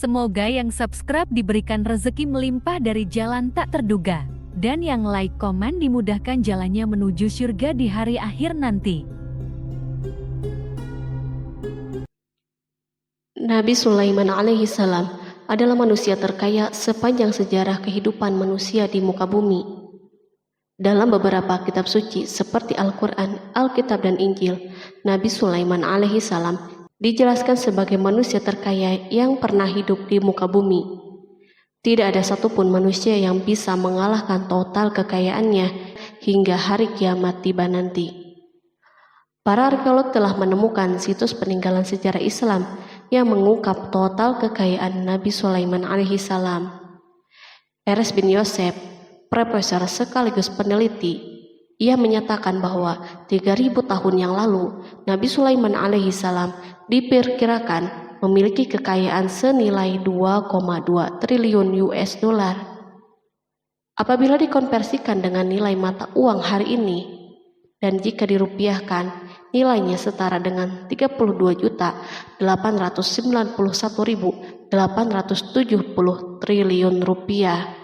Semoga yang subscribe diberikan rezeki melimpah dari jalan tak terduga. Dan yang like komen dimudahkan jalannya menuju surga di hari akhir nanti. Nabi Sulaiman alaihi salam adalah manusia terkaya sepanjang sejarah kehidupan manusia di muka bumi. Dalam beberapa kitab suci seperti Al-Quran, Alkitab, dan Injil, Nabi Sulaiman alaihi salam dijelaskan sebagai manusia terkaya yang pernah hidup di muka bumi. Tidak ada satupun manusia yang bisa mengalahkan total kekayaannya hingga hari kiamat tiba nanti. Para arkeolog telah menemukan situs peninggalan sejarah Islam yang mengungkap total kekayaan Nabi Sulaiman alaihi salam. Eres bin Yosef, profesor sekaligus peneliti, ia menyatakan bahwa 3000 tahun yang lalu Nabi Sulaiman alaihi salam diperkirakan memiliki kekayaan senilai 2,2 triliun US dollar. Apabila dikonversikan dengan nilai mata uang hari ini, dan jika dirupiahkan, nilainya setara dengan 32.891.870 triliun rupiah.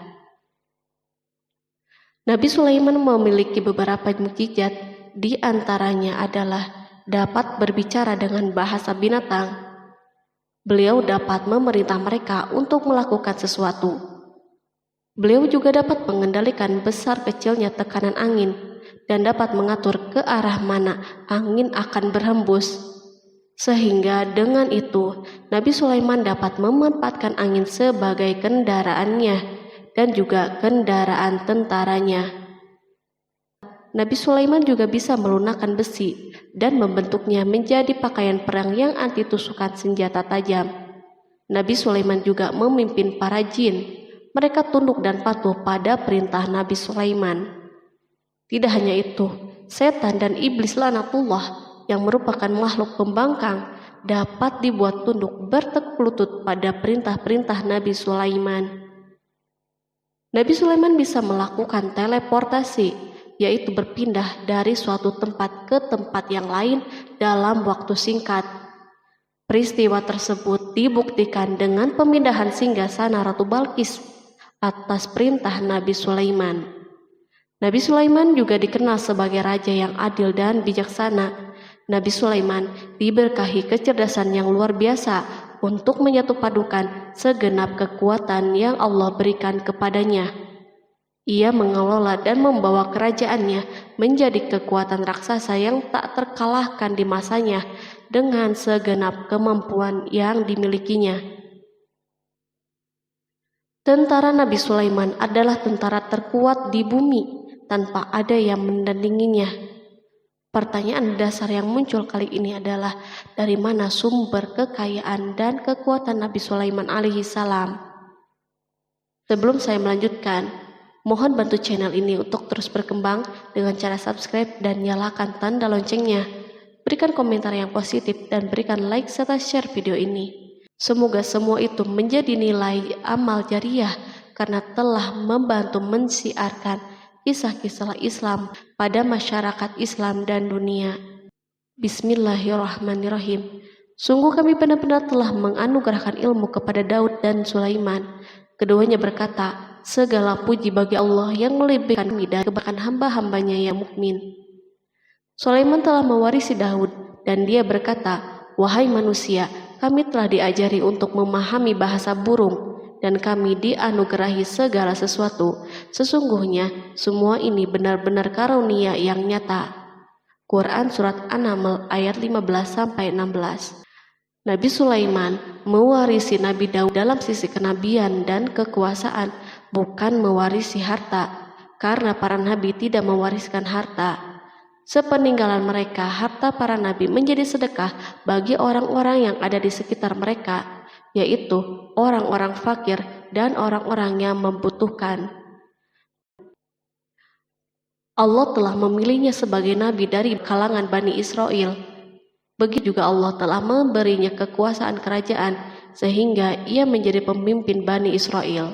Nabi Sulaiman memiliki beberapa mukjizat, di antaranya adalah dapat berbicara dengan bahasa binatang. Beliau dapat memerintah mereka untuk melakukan sesuatu. Beliau juga dapat mengendalikan besar kecilnya tekanan angin dan dapat mengatur ke arah mana angin akan berhembus. Sehingga dengan itu, Nabi Sulaiman dapat memanfaatkan angin sebagai kendaraannya dan juga kendaraan tentaranya. Nabi Sulaiman juga bisa melunakkan besi dan membentuknya menjadi pakaian perang yang anti tusukan senjata tajam. Nabi Sulaiman juga memimpin para jin. Mereka tunduk dan patuh pada perintah Nabi Sulaiman. Tidak hanya itu, setan dan iblis laknatullah yang merupakan makhluk pembangkang dapat dibuat tunduk bertekuk lutut pada perintah-perintah Nabi Sulaiman. Nabi Sulaiman bisa melakukan teleportasi, yaitu berpindah dari suatu tempat ke tempat yang lain dalam waktu singkat. Peristiwa tersebut dibuktikan dengan pemindahan singgasana Ratu Balqis atas perintah Nabi Sulaiman. Nabi Sulaiman juga dikenal sebagai raja yang adil dan bijaksana. Nabi Sulaiman diberkahi kecerdasan yang luar biasa untuk menyatupadukan segenap kekuatan yang Allah berikan kepadanya. Ia mengelola dan membawa kerajaannya menjadi kekuatan raksasa yang tak terkalahkan di masanya dengan segenap kemampuan yang dimilikinya. Tentara Nabi Sulaiman adalah tentara terkuat di bumi tanpa ada yang menandinginya. Pertanyaan dasar yang muncul kali ini adalah dari mana sumber kekayaan dan kekuatan Nabi Sulaiman alaihi salam? Sebelum saya melanjutkan, mohon bantu channel ini untuk terus berkembang dengan cara subscribe dan nyalakan tanda loncengnya. Berikan komentar yang positif dan berikan like serta share video ini. Semoga semua itu menjadi nilai amal jariah karena telah membantu mensiarkan kisah-kisah Islam pada masyarakat Islam dan dunia. Bismillahirrahmanirrahim. Sungguh kami benar-benar telah menganugerahkan ilmu kepada Daud dan Sulaiman. Keduanya berkata, segala puji bagi Allah yang melebihkan kami dari kebanyakan hamba-hambanya yang mukmin. Sulaiman telah mewarisi Daud dan dia berkata, wahai manusia, kami telah diajari untuk memahami bahasa burung dan kami dianugerahi segala sesuatu. Sesungguhnya semua ini benar-benar karunia yang nyata. Quran Surat An-Naml ayat 15-16. Nabi Sulaiman mewarisi Nabi Daud dalam sisi kenabian dan kekuasaan, bukan mewarisi harta, karena para nabi tidak mewariskan harta. Sepeninggalan mereka, harta para nabi menjadi sedekah bagi orang-orang yang ada di sekitar mereka, yaitu orang-orang fakir dan orang-orang yang membutuhkan. Allah telah memilihnya sebagai nabi dari kalangan Bani Israel. Begitu juga Allah telah memberinya kekuasaan kerajaan sehingga ia menjadi pemimpin Bani Israel.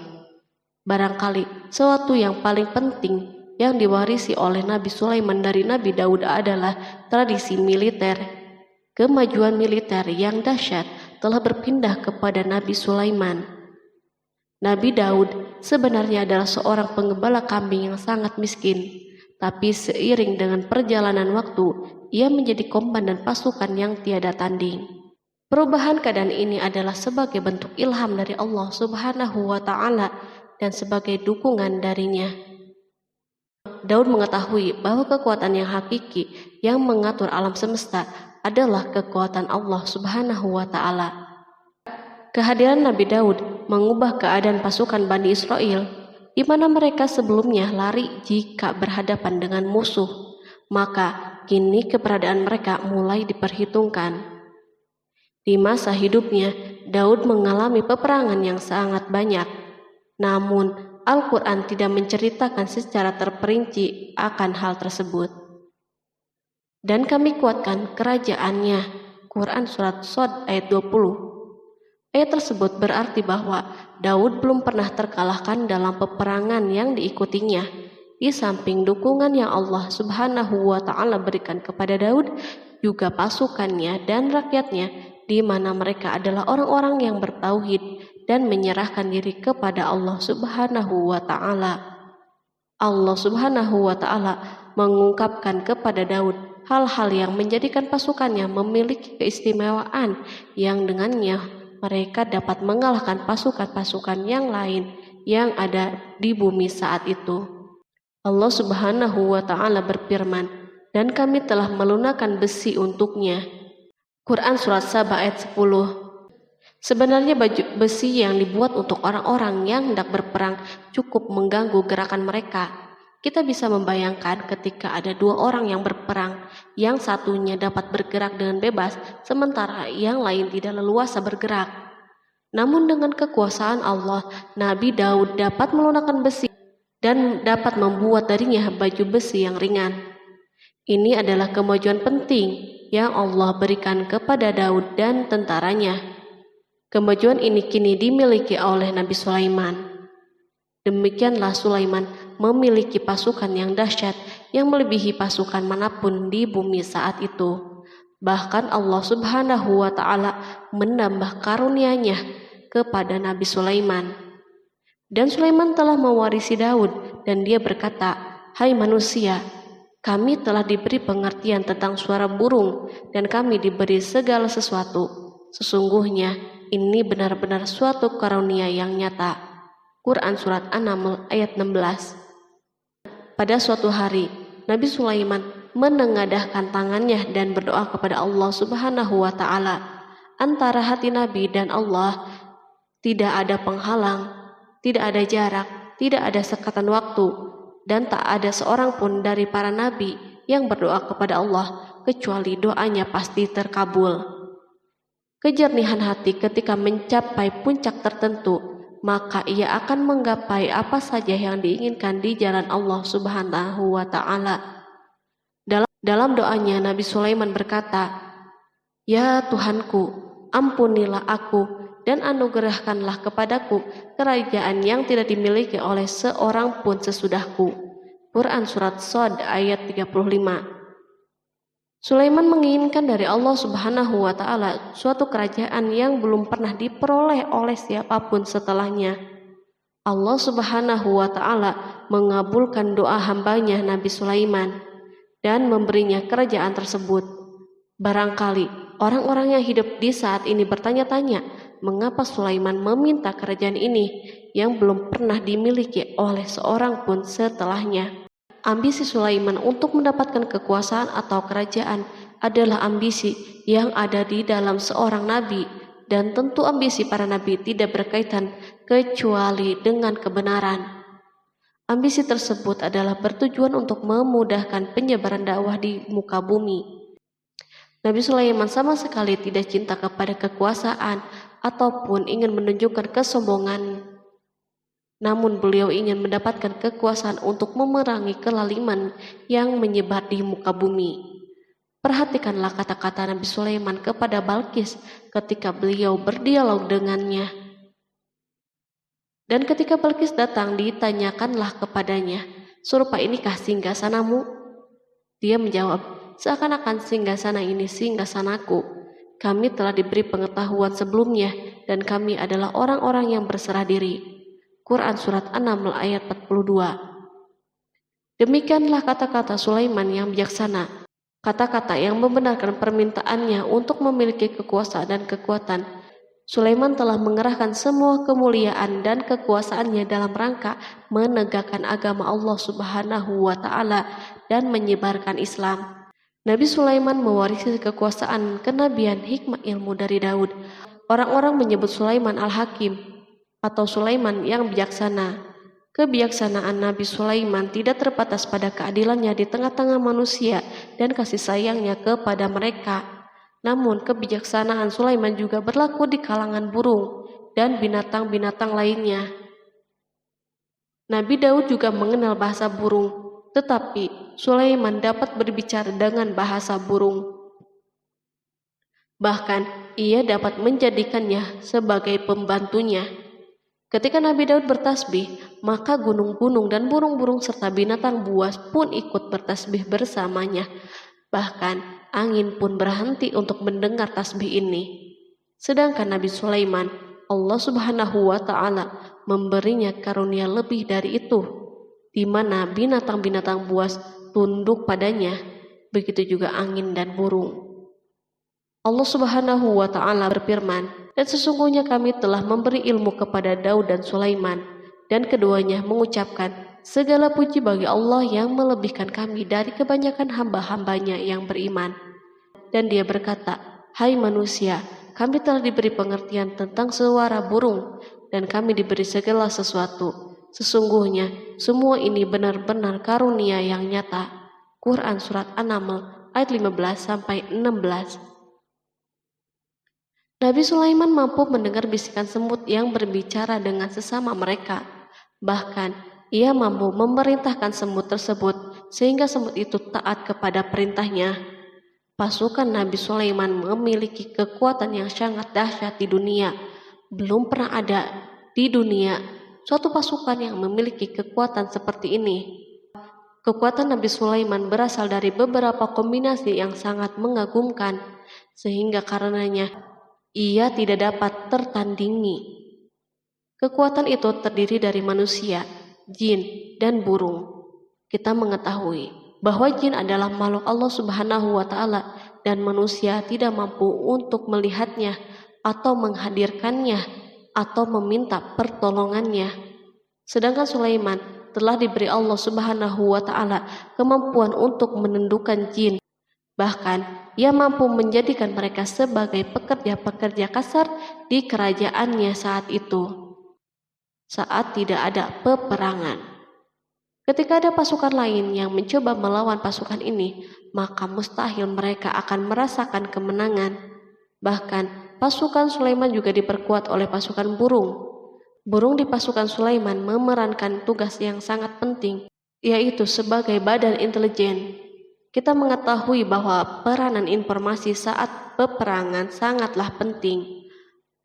Barangkali sesuatu yang paling penting yang diwarisi oleh Nabi Sulaiman dari Nabi Daud adalah tradisi militer. Kemajuan militer yang dahsyat telah berpindah kepada Nabi Sulaiman. Nabi Daud sebenarnya adalah seorang penggembala kambing yang sangat miskin, tapi seiring dengan perjalanan waktu, ia menjadi komandan pasukan yang tiada tanding. Perubahan keadaan ini adalah sebagai bentuk ilham dari Allah Subhanahu wa Ta'ala dan sebagai dukungan darinya. Daud mengetahui bahwa kekuatan yang hakiki yang mengatur alam semesta adalah kekuatan Allah Subhanahu wa Ta'ala. Kehadiran Nabi Daud mengubah keadaan pasukan Bani Israel, di mana mereka sebelumnya lari jika berhadapan dengan musuh, maka kini keberadaan mereka mulai diperhitungkan. Di masa hidupnya, Daud mengalami peperangan yang sangat banyak, namun Al-Quran tidak menceritakan secara terperinci akan hal tersebut. Dan kami kuatkan kerajaannya. Quran Surat Shad ayat 20. Ayat tersebut berarti bahwa Daud belum pernah terkalahkan dalam peperangan yang diikutinya. Di samping dukungan yang Allah Subhanahu wa Ta'ala berikan kepada Daud, juga pasukannya dan rakyatnya, di mana mereka adalah orang-orang yang bertauhid dan menyerahkan diri kepada Allah Subhanahu wa Ta'ala. Allah Subhanahu wa Ta'ala mengungkapkan kepada Daud hal-hal yang menjadikan pasukannya memiliki keistimewaan yang dengannya mereka dapat mengalahkan pasukan-pasukan yang lain yang ada di bumi saat itu. Allah Subhanahu wa Ta'ala berfirman, dan kami telah melunakkan besi untuknya. Quran Surat Saba ayat 10. Sebenarnya baju besi yang dibuat untuk orang-orang yang hendak berperang cukup mengganggu gerakan mereka. Kita bisa membayangkan ketika ada dua orang yang berperang, yang satunya dapat bergerak dengan bebas, sementara yang lain tidak leluasa bergerak. Namun dengan kekuasaan Allah, Nabi Daud dapat melunakkan besi dan dapat membuat darinya baju besi yang ringan. Ini adalah kemajuan penting yang Allah berikan kepada Daud dan tentaranya. Kemajuan ini kini dimiliki oleh Nabi Sulaiman. Demikianlah Sulaiman memiliki pasukan yang dahsyat yang melebihi pasukan manapun di bumi saat itu. Bahkan Allah Subhanahu wa Ta'ala menambah karunia-Nya kepada Nabi Sulaiman. Dan Sulaiman telah mewarisi Daud dan dia berkata, "Hai manusia, kami telah diberi pengertian tentang suara burung dan kami diberi segala sesuatu. Sesungguhnya ini benar-benar suatu karunia yang nyata." Quran Surat An-Naml ayat 16. Pada suatu hari, Nabi Sulaiman menengadahkan tangannya dan berdoa kepada Allah Subhanahu wa Ta'ala. Antara hati Nabi dan Allah tidak ada penghalang, tidak ada jarak, tidak ada sekatan waktu, dan tak ada seorang pun dari para nabi yang berdoa kepada Allah kecuali doanya pasti terkabul. Kejernihan hati ketika mencapai puncak tertentu, maka ia akan menggapai apa saja yang diinginkan di jalan Allah Subhanahu wa Ta'ala. Dalam doanya Nabi Sulaiman berkata, "Ya Tuhanku, ampunilah aku dan anugerahkanlah kepadaku kerajaan yang tidak dimiliki oleh seorang pun sesudahku." Quran Surat Shad ayat 35. Sulaiman menginginkan dari Allah Subhanahu wa Ta'ala suatu kerajaan yang belum pernah diperoleh oleh siapapun setelahnya. Allah Subhanahu wa Ta'ala mengabulkan doa hambanya Nabi Sulaiman dan memberinya kerajaan tersebut. Barangkali orang-orang yang hidup di saat ini bertanya-tanya, mengapa Sulaiman meminta kerajaan ini yang belum pernah dimiliki oleh seorang pun setelahnya. Ambisi Sulaiman untuk mendapatkan kekuasaan atau kerajaan adalah ambisi yang ada di dalam seorang nabi, dan tentu ambisi para nabi tidak berkaitan kecuali dengan kebenaran. Ambisi tersebut adalah bertujuan untuk memudahkan penyebaran dakwah di muka bumi. Nabi Sulaiman sama sekali tidak cinta kepada kekuasaan ataupun ingin menunjukkan kesombongan. Namun beliau ingin mendapatkan kekuasaan untuk memerangi kelaliman yang menyebar di muka bumi. Perhatikanlah kata-kata Nabi Sulaiman kepada Balqis ketika beliau berdialog dengannya. Dan ketika Balqis datang, ditanyakanlah kepadanya, "Serupa inikah singgasanamu?" Dia menjawab, "Seakan-akan singgasana ini singgasanaku, kami telah diberi pengetahuan sebelumnya dan kami adalah orang-orang yang berserah diri. Quran Surat An-Naml ayat 42. Demikianlah kata-kata Sulaiman yang bijaksana, kata-kata yang membenarkan permintaannya untuk memiliki kekuasaan dan kekuatan. Sulaiman telah mengerahkan semua kemuliaan dan kekuasaannya dalam rangka menegakkan agama Allah Subhanahu wa Ta'ala dan menyebarkan Islam. Nabi Sulaiman mewarisi kekuasaan, kenabian, hikmah ilmu dari Daud. Orang-orang menyebut Sulaiman Al-Hakim atau Sulaiman yang bijaksana. Kebijaksanaan Nabi Sulaiman tidak terbatas pada keadilannya di tengah-tengah manusia dan kasih sayangnya kepada mereka. Namun kebijaksanaan Sulaiman juga berlaku di kalangan burung dan binatang-binatang lainnya. Nabi Daud juga mengenal bahasa burung, tetapi Sulaiman dapat berbicara dengan bahasa burung. Bahkan ia dapat menjadikannya sebagai pembantunya. Ketika Nabi Daud bertasbih, maka gunung-gunung dan burung-burung serta binatang buas pun ikut bertasbih bersamanya. Bahkan angin pun berhenti untuk mendengar tasbih ini. Sedangkan Nabi Sulaiman, Allah Subhanahu wa Ta'ala memberinya karunia lebih dari itu, di mana binatang-binatang buas tunduk padanya, begitu juga angin dan burung. Allah Subhanahu wa Ta'ala berfirman, dan sesungguhnya kami telah memberi ilmu kepada Daud dan Sulaiman, dan keduanya mengucapkan, segala puji bagi Allah yang melebihkan kami dari kebanyakan hamba-hambanya yang beriman. Dan dia berkata, hai manusia, kami telah diberi pengertian tentang suara burung, dan kami diberi segala sesuatu. Sesungguhnya semua ini benar-benar karunia yang nyata. Quran Surat An-Naml ayat 15-16. Nabi Sulaiman mampu mendengar bisikan semut yang berbicara dengan sesama mereka. Bahkan ia mampu memerintahkan semut tersebut sehingga semut itu taat kepada perintahnya. Pasukan Nabi Sulaiman memiliki kekuatan yang sangat dahsyat di dunia. Belum pernah ada di dunia suatu pasukan yang memiliki kekuatan seperti ini. Kekuatan Nabi Sulaiman berasal dari beberapa kombinasi yang sangat mengagumkan, sehingga karenanya ia tidak dapat tertandingi. Kekuatan itu terdiri dari manusia, jin, dan burung. Kita mengetahui bahwa jin adalah makhluk Allah Subhanahu wa Ta'ala dan manusia tidak mampu untuk melihatnya atau menghadirkannya atau meminta pertolongannya. Sedangkan Sulaiman telah diberi Allah Subhanahu wa Ta'ala kemampuan untuk menundukkan jin. Bahkan ia mampu menjadikan mereka sebagai pekerja-pekerja kasar di kerajaannya saat itu, saat tidak ada peperangan. Ketika ada pasukan lain yang mencoba melawan pasukan ini, maka mustahil mereka akan merasakan kemenangan. Bahkan pasukan Sulaiman juga diperkuat oleh pasukan burung. Burung di pasukan Sulaiman memerankan tugas yang sangat penting, yaitu sebagai badan intelijen. Kita mengetahui bahwa peranan informasi saat peperangan sangatlah penting.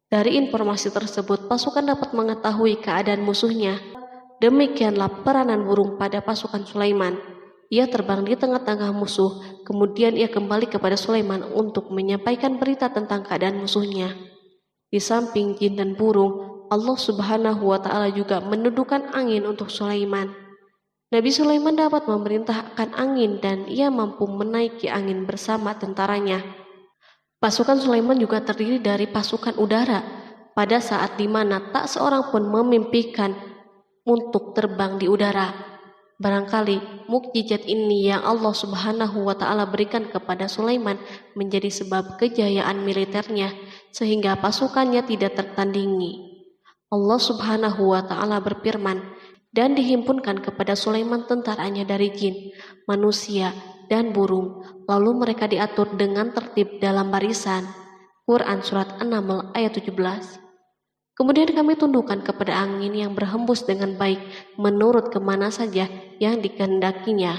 Dari informasi tersebut, pasukan dapat mengetahui keadaan musuhnya. Demikianlah peranan burung pada pasukan Sulaiman. Ia terbang di tengah-tengah musuh, kemudian ia kembali kepada Sulaiman untuk menyampaikan berita tentang keadaan musuhnya. Di samping jin dan burung, Allah Subhanahu wa Ta'ala juga menundukkan angin untuk Sulaiman. Nabi Sulaiman dapat memerintahkan angin dan ia mampu menaiki angin bersama tentaranya. Pasukan Sulaiman juga terdiri dari pasukan udara pada saat di mana tak seorang pun memimpikan untuk terbang di udara. Barangkali mukjizat ini yang Allah Subhanahu wa Ta'ala berikan kepada Sulaiman menjadi sebab kejayaan militernya sehingga pasukannya tidak tertandingi. Allah Subhanahu wa Ta'ala berfirman, dan dihimpunkan kepada Sulaiman tentaranya dari jin, manusia, dan burung, lalu mereka diatur dengan tertib dalam barisan. Quran Surat An-Naml ayat 17. Kemudian kami tundukkan kepada angin yang berhembus dengan baik menurut kemana saja yang dikehendakinya.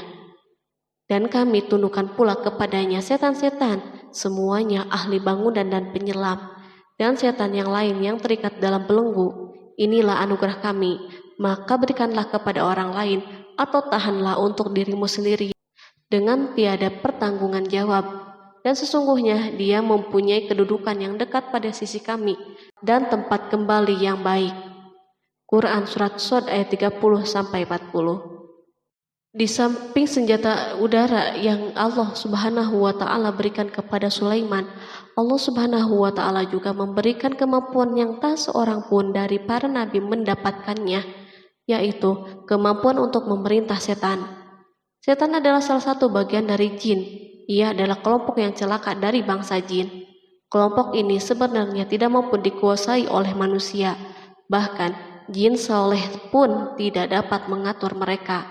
Dan kami tundukkan pula kepadanya setan-setan, semuanya ahli bangunan dan penyelam, dan setan yang lain yang terikat dalam belenggu. Inilah anugerah kami, maka berikanlah kepada orang lain atau tahanlah untuk dirimu sendiri dengan tiada pertanggungan jawab. dan sesungguhnya dia mempunyai kedudukan yang dekat pada sisi kami dan tempat kembali yang baik. Quran Surat Shad ayat 30-40. Di samping senjata udara yang Allah Subhanahu wa Ta'ala berikan kepada Sulaiman, Allah Subhanahu wa Ta'ala juga memberikan kemampuan yang tak seorang pun dari para nabi mendapatkannya, yaitu kemampuan untuk memerintah setan. Setan adalah salah satu bagian dari jin. Ia adalah kelompok yang celaka dari bangsa jin. Kelompok ini sebenarnya tidak mampu dikuasai oleh manusia. Bahkan jin soleh pun tidak dapat mengatur mereka.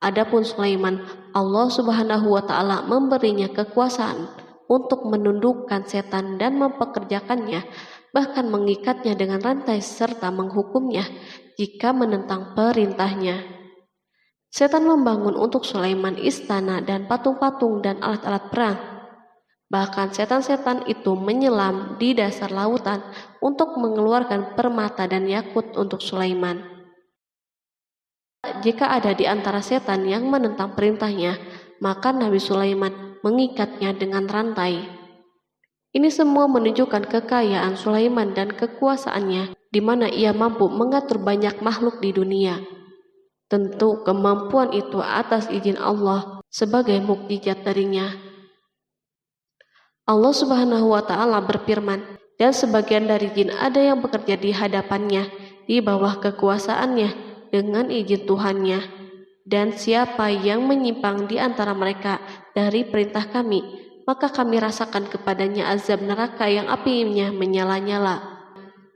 Adapun Sulaiman, Allah Subhanahu wa Ta'ala memberinya kekuasaan untuk menundukkan setan dan mempekerjakannya, bahkan mengikatnya dengan rantai serta menghukumnya jika menentang perintahnya. Setan membangun untuk Sulaiman istana dan patung-patung dan alat-alat perang. Bahkan setan-setan itu menyelam di dasar lautan untuk mengeluarkan permata dan yakut untuk Sulaiman. Jika ada di antara setan yang menentang perintahnya, maka Nabi Sulaiman mengikatnya dengan rantai. Ini semua menunjukkan kekayaan Sulaiman dan kekuasaannya, di mana ia mampu mengatur banyak makhluk di dunia. Tentu kemampuan itu atas izin Allah sebagai mukjizat darinya. Allah Subhanahu wa Ta'ala berfirman, dan sebagian dari jin ada yang bekerja di hadapannya di bawah kekuasaannya dengan izin Tuhannya, dan siapa yang menyimpang di antara mereka dari perintah kami, maka kami rasakan kepadanya azab neraka yang apinya menyala-nyala.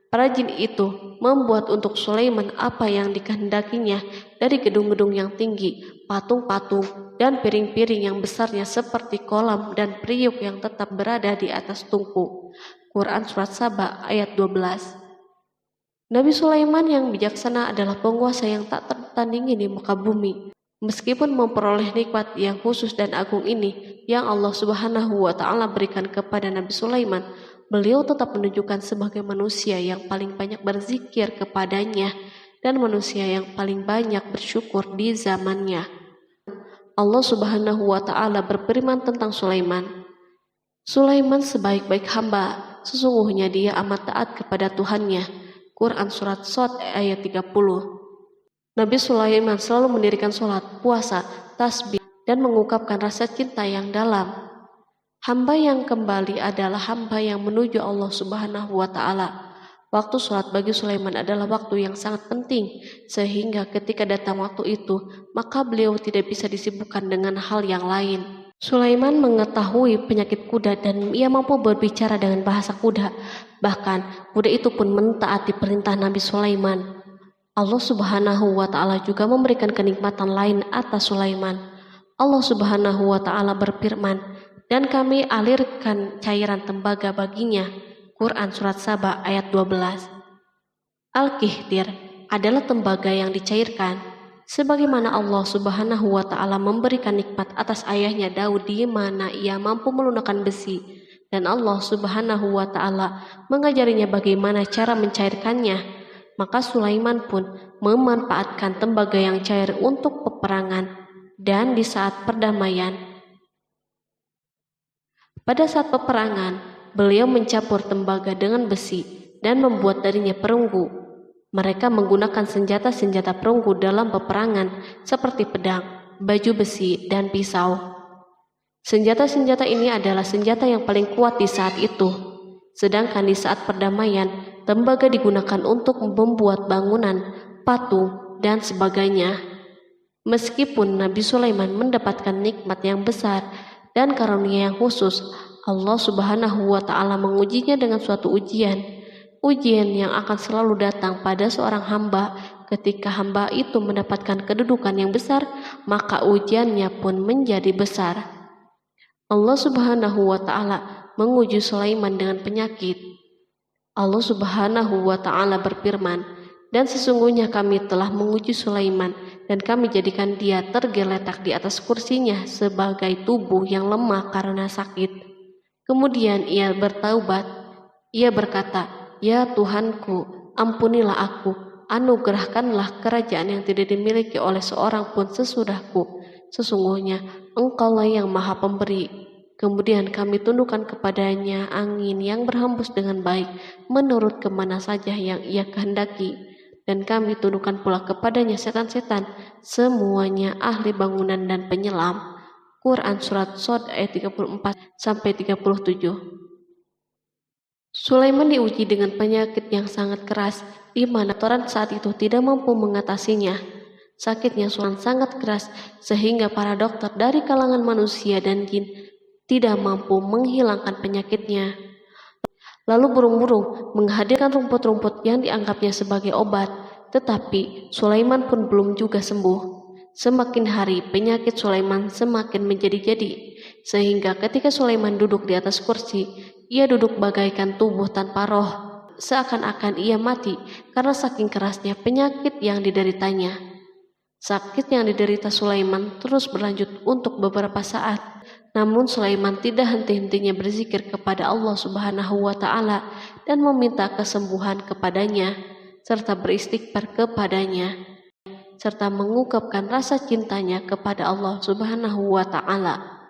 Para jin itu membuat untuk Sulaiman apa yang dikehendakinya dari gedung-gedung yang tinggi, patung-patung, dan piring-piring yang besarnya seperti kolam dan periuk yang tetap berada di atas tungku. Quran Surat Saba ayat 12. Nabi Sulaiman yang bijaksana adalah penguasa yang tak tertandingi di muka bumi. Meskipun memperoleh nikmat yang khusus dan agung ini yang Allah Subhanahu wa Ta'ala berikan kepada Nabi Sulaiman, beliau tetap menunjukkan sebagai manusia yang paling banyak berzikir kepadanya dan manusia yang paling banyak bersyukur di zamannya. Allah Subhanahu wa Ta'ala berfirman tentang Sulaiman, Sulaiman sebaik-baik hamba, sesungguhnya dia amat taat kepada Tuhannya. Quran Surat Shad ayat 30. Nabi Sulaiman selalu mendirikan sholat, puasa, tasbih, dan mengungkapkan rasa cinta yang dalam. Hamba yang kembali adalah hamba yang menuju Allah Subhanahu wa Ta'ala. Waktu sholat bagi Sulaiman adalah waktu yang sangat penting, sehingga ketika datang waktu itu, maka beliau tidak bisa disibukkan dengan hal yang lain. Sulaiman mengetahui penyakit kuda dan ia mampu berbicara dengan bahasa kuda. Bahkan kuda itu pun mentaati perintah Nabi Sulaiman. Allah Subhanahu wa Ta'ala juga memberikan kenikmatan lain atas Sulaiman. Allah Subhanahu wa Ta'ala berfirman, dan kami alirkan cairan tembaga baginya. Quran Surat Saba ayat 12. Al-Kihtir adalah tembaga yang dicairkan. Sebagaimana Allah Subhanahu wa Ta'ala memberikan nikmat atas ayahnya Daud di mana ia mampu melunakkan besi, dan Allah Subhanahu wa Ta'ala mengajarinya bagaimana cara mencairkannya, maka Sulaiman pun memanfaatkan tembaga yang cair untuk peperangan dan di saat perdamaian. Pada saat peperangan, beliau mencampur tembaga dengan besi dan membuat darinya perunggu. Mereka menggunakan senjata-senjata perunggu dalam peperangan seperti pedang, baju besi, dan pisau. Senjata-senjata ini adalah senjata yang paling kuat di saat itu. Sedangkan di saat perdamaian, tembaga digunakan untuk membuat bangunan, patung, dan sebagainya. Meskipun Nabi Sulaiman mendapatkan nikmat yang besar dan karunia yang khusus, Allah Subhanahu wa Ta'ala mengujinya dengan suatu ujian yang akan selalu datang pada seorang hamba. Ketika hamba itu mendapatkan kedudukan yang besar, maka ujiannya pun menjadi besar. Allah Subhanahu wa Ta'ala menguji Sulaiman dengan penyakit. Allah Subhanahu wa Ta'ala berfirman, dan sesungguhnya kami telah menguji Sulaiman dan kami jadikan dia tergeletak di atas kursinya sebagai tubuh yang lemah karena sakit. Kemudian ia bertaubat. Ia berkata, Ya Tuhanku, ampunilah aku, anugerahkanlah kerajaan yang tidak dimiliki oleh seorang pun sesudahku. Sesungguhnya Engkaulah yang Maha Pemberi. Kemudian kami tundukkan kepadanya angin yang berhembus dengan baik menurut kemana saja yang ia kehendaki. Dan kami tundukkan pula kepadanya setan-setan, semuanya ahli bangunan dan penyelam. Quran Surat Shod ayat 34-37. Sulaiman diuji dengan penyakit yang sangat keras, di mana Toran saat itu tidak mampu mengatasinya. Sakitnya Sulaiman sangat keras, sehingga para dokter dari kalangan manusia dan jin tidak mampu menghilangkan penyakitnya. Lalu burung-burung menghadirkan rumput-rumput yang dianggapnya sebagai obat, tetapi Sulaiman pun belum juga sembuh. Semakin hari penyakit Sulaiman semakin menjadi-jadi, sehingga ketika Sulaiman duduk di atas kursi, ia duduk bagaikan tubuh tanpa roh, seakan-akan ia mati karena saking kerasnya penyakit yang dideritanya. Sakit yang diderita Sulaiman terus berlanjut untuk beberapa saat. Namun Sulaiman tidak henti-hentinya berzikir kepada Allah Subhanahu wa Ta'ala dan meminta kesembuhan kepadanya, serta beristighfar kepadanya, serta mengungkapkan rasa cintanya kepada Allah Subhanahu wa Ta'ala.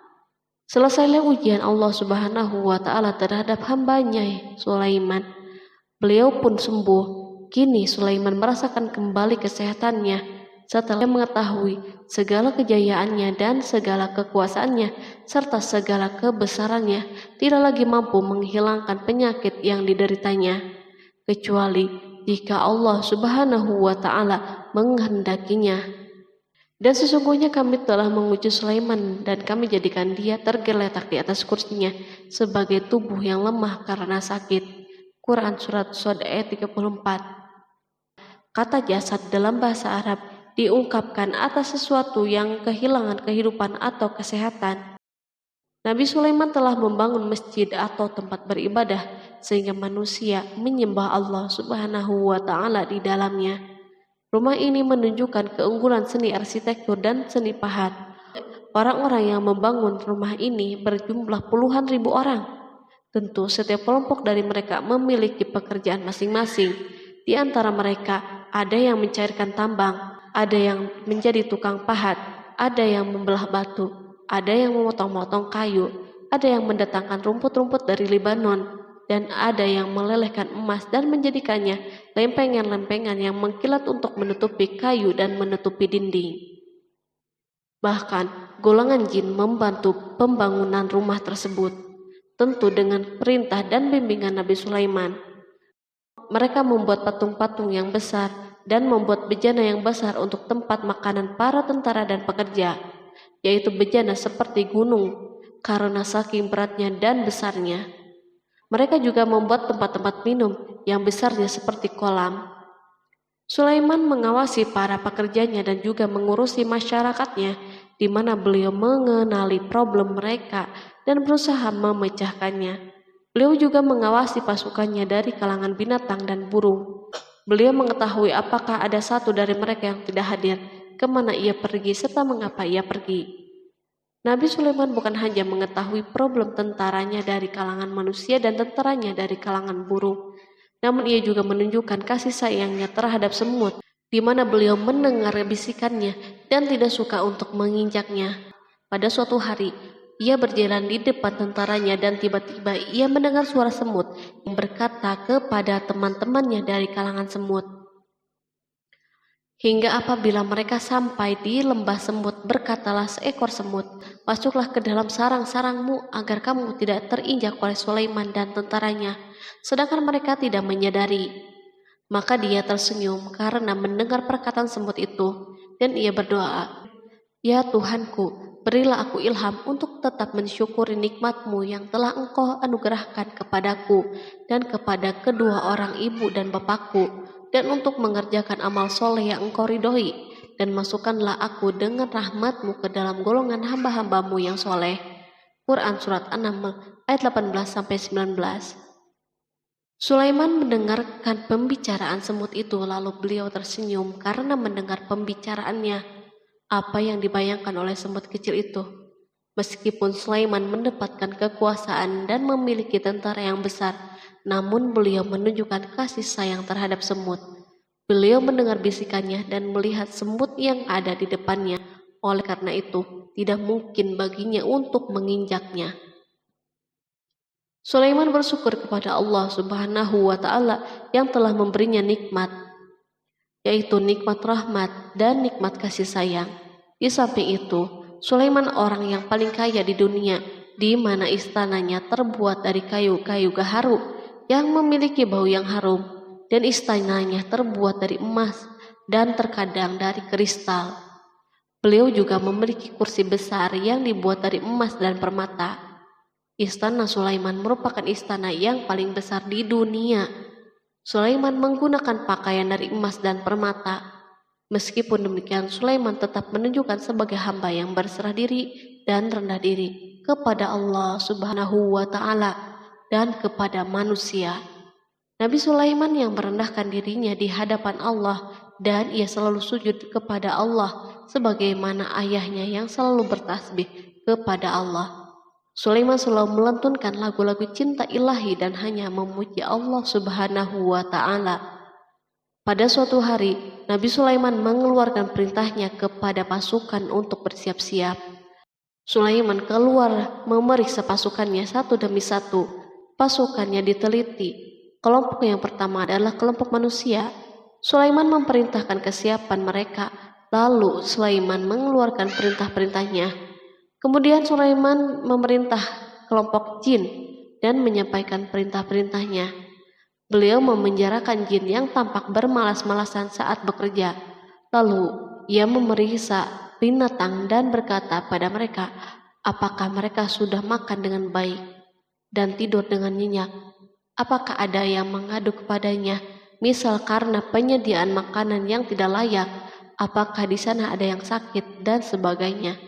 Selesailah ujian Allah Subhanahu wa Ta'ala terhadap hambanya Sulaiman. Beliau pun sembuh. Kini Sulaiman merasakan kembali kesehatannya setelah mengetahui segala kejayaannya dan segala kekuasaannya serta segala kebesarannya tidak lagi mampu menghilangkan penyakit yang dideritanya, kecuali jika Allah Subhanahu wa Ta'ala menghendakinya. Dan sesungguhnya kami telah menguji Sulaiman dan kami jadikan dia tergeletak di atas kursinya sebagai tubuh yang lemah karena sakit. Quran Surat Shod ayat 34. Kata jasad dalam bahasa Arab diungkapkan atas sesuatu yang kehilangan kehidupan atau kesehatan. Nabi Sulaiman telah membangun masjid atau tempat beribadah sehingga manusia menyembah Allah Subhanahu wa Ta'ala di dalamnya. Rumah ini menunjukkan keunggulan seni arsitektur dan seni pahat. Orang-orang yang membangun rumah ini berjumlah puluhan ribu orang. Tentu setiap kelompok dari mereka memiliki pekerjaan masing-masing. Di antara mereka ada yang mencairkan tambang, ada yang menjadi tukang pahat, ada yang membelah batu, ada yang memotong-motong kayu, ada yang mendatangkan rumput-rumput dari Libanon, dan ada yang melelehkan emas dan menjadikannya lempengan-lempengan yang mengkilat untuk menutupi kayu dan menutupi dinding. Bahkan golongan jin membantu pembangunan rumah tersebut, tentu dengan perintah dan bimbingan Nabi Sulaiman. Mereka membuat patung-patung yang besar dan membuat bejana yang besar untuk tempat makanan para tentara dan pekerja, yaitu bejana seperti gunung karena saking beratnya dan besarnya. Mereka juga membuat tempat-tempat minum yang besarnya seperti kolam. Sulaiman mengawasi para pekerjanya dan juga mengurusi masyarakatnya, di mana beliau mengenali problem mereka dan berusaha memecahkannya. Beliau juga mengawasi pasukannya dari kalangan binatang dan burung. Beliau mengetahui apakah ada satu dari mereka yang tidak hadir, kemana ia pergi, serta mengapa ia pergi. Nabi Sulaiman bukan hanya mengetahui problem tentaranya dari kalangan manusia dan tentaranya dari kalangan burung, namun ia juga menunjukkan kasih sayangnya terhadap semut, di mana beliau mendengar bisikannya dan tidak suka untuk menginjaknya. Pada suatu hari, ia berjalan di depan tentaranya dan tiba-tiba ia mendengar suara semut yang berkata kepada teman-temannya dari kalangan semut. Hingga apabila mereka sampai di lembah semut, berkatalah seekor semut, "Masuklah ke dalam sarang-sarangmu agar kamu tidak terinjak oleh Sulaiman dan tentaranya." Sedangkan mereka tidak menyadari. Maka dia tersenyum karena mendengar perkataan semut itu, dan ia berdoa, "Ya Tuhanku, berilah aku ilham untuk tetap mensyukuri nikmat-Mu yang telah Engkau anugerahkan kepadaku dan kepada kedua orang ibu dan bapakku, dan untuk mengerjakan amal soleh yang Engkau ridhoi, dan masukkanlah aku dengan rahmat-Mu ke dalam golongan hamba-hamba-Mu yang soleh." Quran Surat An-Naml ayat 18-19. Sulaiman mendengarkan pembicaraan semut itu, lalu beliau tersenyum karena mendengar pembicaraannya. Apa yang dibayangkan oleh semut kecil itu? Meskipun Sulaiman mendapatkan kekuasaan dan memiliki tentara yang besar, namun beliau menunjukkan kasih sayang terhadap semut. Beliau mendengar bisikannya dan melihat semut yang ada di depannya. Oleh karena itu, tidak mungkin baginya untuk menginjaknya. Sulaiman bersyukur kepada Allah Subhanahu wa Ta'ala yang telah memberinya nikmat, yaitu nikmat rahmat dan nikmat kasih sayang. Di samping itu, Sulaiman orang yang paling kaya di dunia, di mana istananya terbuat dari kayu-kayu gaharu yang memiliki bau yang harum, dan istananya terbuat dari emas dan terkadang dari kristal. Beliau juga memiliki kursi besar yang dibuat dari emas dan permata. Istana Sulaiman merupakan istana yang paling besar di dunia. Sulaiman menggunakan pakaian dari emas dan permata. Meskipun demikian, Sulaiman tetap menunjukkan sebagai hamba yang berserah diri dan rendah diri kepada Allah Subhanahu wa Ta'ala dan kepada manusia. Nabi Sulaiman yang merendahkan dirinya di hadapan Allah, dan ia selalu sujud kepada Allah sebagaimana ayahnya yang selalu bertasbih kepada Allah. Sulaiman selalu melantunkan lagu-lagu cinta ilahi dan hanya memuji Allah Subhanahu wa Ta'ala. Pada suatu hari, Nabi Sulaiman mengeluarkan perintahnya kepada pasukan untuk bersiap-siap. Sulaiman keluar memeriksa pasukannya satu demi satu. Pasukannya diteliti. Kelompok yang pertama adalah kelompok manusia. Sulaiman memerintahkan kesiapan mereka, lalu Sulaiman mengeluarkan perintah-perintahnya. Kemudian Sulaiman memerintah kelompok jin dan menyampaikan perintah-perintahnya. Beliau memenjarakan jin yang tampak bermalas-malasan saat bekerja. Lalu ia memeriksa binatang dan berkata pada mereka, apakah mereka sudah makan dengan baik dan tidur dengan nyenyak? Apakah ada yang mengadu kepadanya, misal karena penyediaan makanan yang tidak layak? Apakah di sana ada yang sakit dan sebagainya?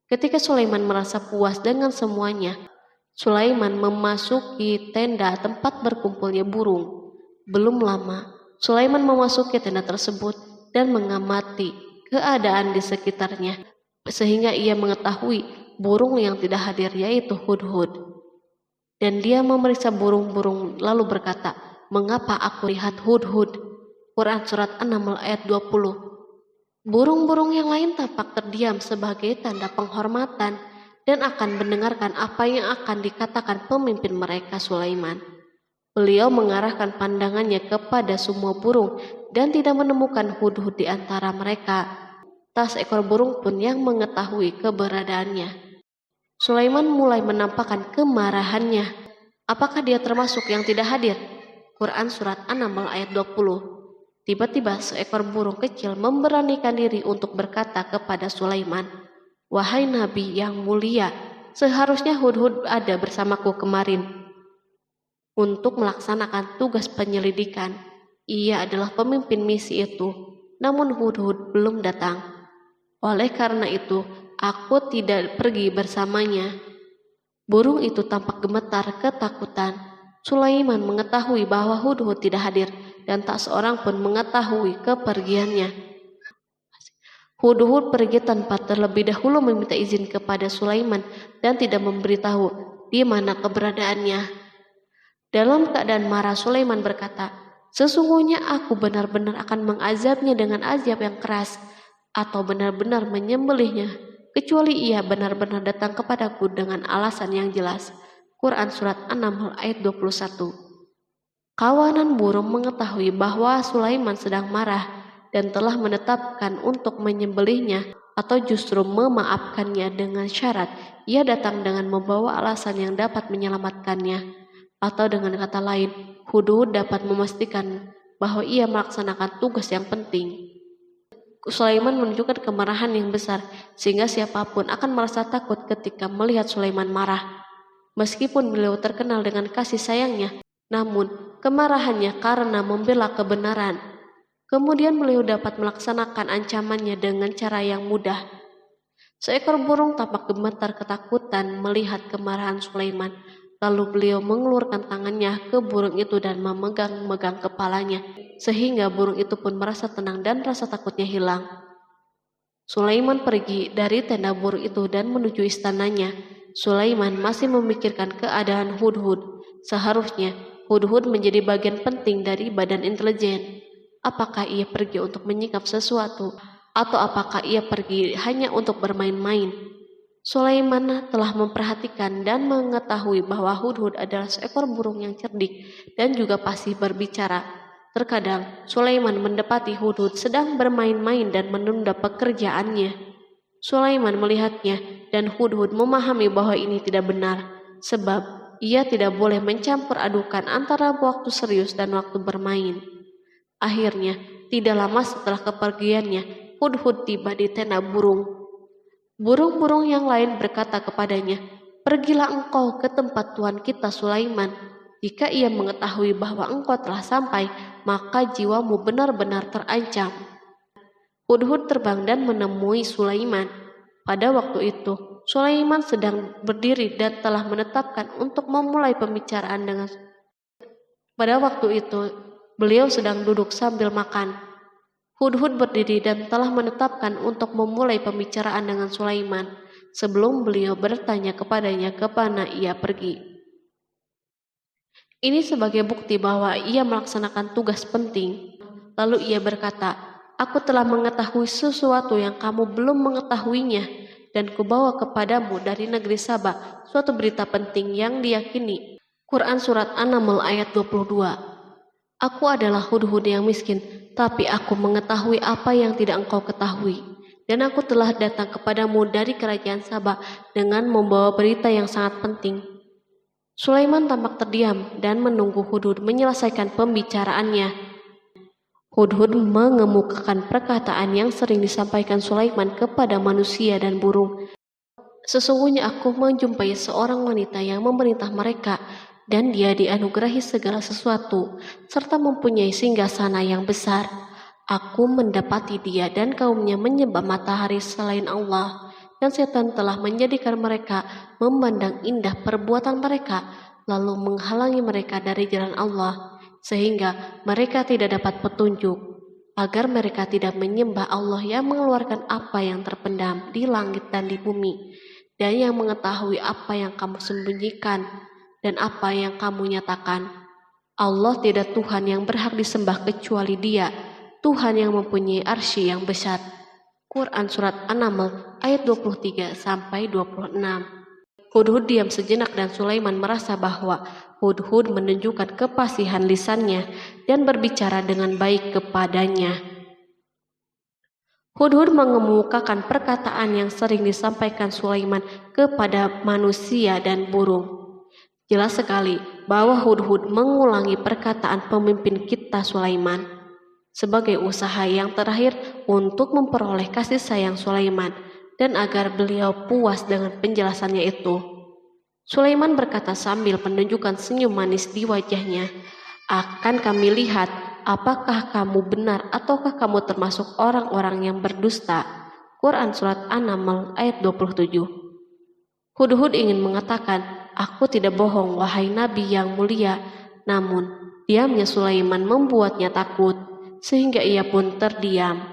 Ketika Sulaiman merasa puas dengan semuanya, Sulaiman memasuki tenda tempat berkumpulnya burung. Belum lama, Sulaiman memasuki tenda tersebut dan mengamati keadaan di sekitarnya, sehingga ia mengetahui burung yang tidak hadir yaitu hudhud. Dan dia memeriksa burung-burung lalu berkata, mengapa aku lihat hudhud? Quran Surat An-Naml ayat 20. Burung-burung yang lain tampak terdiam sebagai tanda penghormatan dan akan mendengarkan apa yang akan dikatakan pemimpin mereka Sulaiman. Beliau mengarahkan pandangannya kepada semua burung dan tidak menemukan hudhud di antara mereka. Tak seekor burung pun yang mengetahui keberadaannya. Sulaiman mulai menampakkan kemarahannya. Apakah dia termasuk yang tidak hadir? Quran Surat An-Naml ayat 20. Tiba-tiba seekor burung kecil memberanikan diri untuk berkata kepada Sulaiman, wahai Nabi yang mulia, seharusnya hudhud ada bersamaku kemarin untuk melaksanakan tugas penyelidikan. Ia adalah pemimpin misi itu, namun hudhud belum datang. Oleh karena itu, aku tidak pergi bersamanya. Burung itu tampak gemetar ketakutan. Sulaiman mengetahui bahwa hudhud tidak hadir dan tak seorang pun mengetahui kepergiannya. Hudhud pergi tanpa terlebih dahulu meminta izin kepada Sulaiman dan tidak memberitahu di mana keberadaannya. Dalam keadaan marah, Sulaiman berkata, sesungguhnya aku benar-benar akan mengazabnya dengan azab yang keras atau benar-benar menyembelihnya, kecuali ia benar-benar datang kepadaku dengan alasan yang jelas. Quran Surat An-Naml ayat 21. Kawanan burung mengetahui bahwa Sulaiman sedang marah dan telah menetapkan untuk menyembelihnya atau justru memaafkannya dengan syarat ia datang dengan membawa alasan yang dapat menyelamatkannya. Atau dengan kata lain, hudhud dapat memastikan bahwa ia melaksanakan tugas yang penting. Sulaiman menunjukkan kemarahan yang besar sehingga siapapun akan merasa takut ketika melihat Sulaiman marah. Meskipun beliau terkenal dengan kasih sayangnya, namun kemarahannya karena membela kebenaran. Kemudian beliau dapat melaksanakan ancamannya dengan cara yang mudah. Seekor burung tampak gemetar ketakutan melihat kemarahan Sulaiman. Lalu beliau mengeluarkan tangannya ke burung itu dan memegang-megang kepalanya, sehingga burung itu pun merasa tenang dan rasa takutnya hilang. Sulaiman pergi dari tenda burung itu dan menuju istananya. Sulaiman masih memikirkan keadaan hudhud. Seharusnya hudhud menjadi bagian penting dari badan intelijen. Apakah ia pergi untuk menyingkap sesuatu, atau apakah ia pergi hanya untuk bermain-main? Sulaiman telah memperhatikan dan mengetahui bahwa Hudhud adalah seekor burung yang cerdik dan juga fasih berbicara. Terkadang Sulaiman mendapati Hudhud sedang bermain-main dan menunda pekerjaannya. Sulaiman melihatnya dan Hudhud memahami bahwa ini tidak benar, sebab ia tidak boleh mencampur adukan antara waktu serius dan waktu bermain. Akhirnya, tidak lama setelah kepergiannya, Hudhud tiba di tenda burung. Burung-burung yang lain berkata kepadanya, "Pergilah engkau ke tempat tuan kita Sulaiman. Jika ia mengetahui bahwa engkau telah sampai, maka jiwamu benar-benar terancam." Hudhud terbang dan menemui Sulaiman. Pada waktu itu, Sulaiman sedang berdiri dan telah menetapkan untuk memulai pembicaraan dengan. Pada waktu itu, beliau sedang duduk sambil makan. Hudhud berdiri dan telah menetapkan untuk memulai pembicaraan dengan Sulaiman sebelum beliau bertanya kepadanya kemana ia pergi. Ini sebagai bukti bahwa ia melaksanakan tugas penting. Lalu ia berkata, "Aku telah mengetahui sesuatu yang kamu belum mengetahuinya, dan kubawa kepadamu dari negeri Saba suatu berita penting yang diyakini." Quran Surat An-Naml ayat 22. Aku adalah Hudhud yang miskin, tapi aku mengetahui apa yang tidak engkau ketahui. Dan aku telah datang kepadamu dari kerajaan Saba dengan membawa berita yang sangat penting. Sulaiman tampak terdiam dan menunggu Hudhud menyelesaikan pembicaraannya. Hudhud mengemukakan perkataan yang sering disampaikan Sulaiman kepada manusia dan burung. Sesungguhnya aku menjumpai seorang wanita yang memerintah mereka, dan dia dianugerahi segala sesuatu, serta mempunyai singgasana yang besar. Aku mendapati dia dan kaumnya menyembah matahari selain Allah, dan setan telah menjadikan mereka memandang indah perbuatan mereka, lalu menghalangi mereka dari jalan Allah, sehingga mereka tidak dapat petunjuk, agar mereka tidak menyembah Allah yang mengeluarkan apa yang terpendam di langit dan di bumi, dan yang mengetahui apa yang kamu sembunyikan dan apa yang kamu nyatakan. Allah tidak Tuhan yang berhak disembah kecuali Dia, Tuhan yang mempunyai arsy yang besar. Quran Surat An-Naml ayat 23-26. Hudhud diam sejenak dan Sulaiman merasa bahwa Hudhud menunjukkan kefasihan lisannya dan berbicara dengan baik kepadanya. Hudhud mengemukakan perkataan yang sering disampaikan Sulaiman kepada manusia dan burung. Jelas sekali bahwa Hudhud mengulangi perkataan pemimpin kita Sulaiman sebagai usaha yang terakhir untuk memperoleh kasih sayang Sulaiman dan agar beliau puas dengan penjelasannya itu. Sulaiman berkata sambil menunjukkan senyum manis di wajahnya, "Akan kami lihat apakah kamu benar ataukah kamu termasuk orang-orang yang berdusta." Quran Surat An-Naml ayat 27. Hudhud ingin mengatakan, "Aku tidak bohong, wahai Nabi yang mulia." Namun, diamnya Sulaiman membuatnya takut, sehingga ia pun terdiam.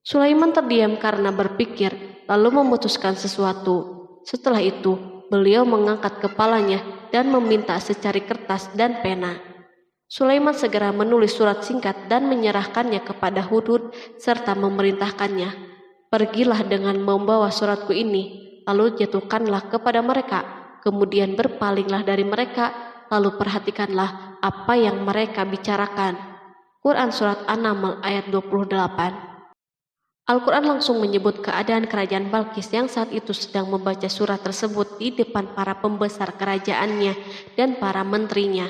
Sulaiman terdiam karena berpikir, lalu memutuskan sesuatu. Setelah itu, beliau mengangkat kepalanya dan meminta secari kertas dan pena. Sulaiman segera menulis surat singkat dan menyerahkannya kepada Hudhud serta memerintahkannya, "Pergilah dengan membawa suratku ini, lalu jatuhkanlah kepada mereka. Kemudian berpalinglah dari mereka, lalu perhatikanlah apa yang mereka bicarakan." Quran Surat An-Naml ayat 28. Al-Quran langsung menyebut keadaan kerajaan Balqis yang saat itu sedang membaca surat tersebut di depan para pembesar kerajaannya dan para menterinya.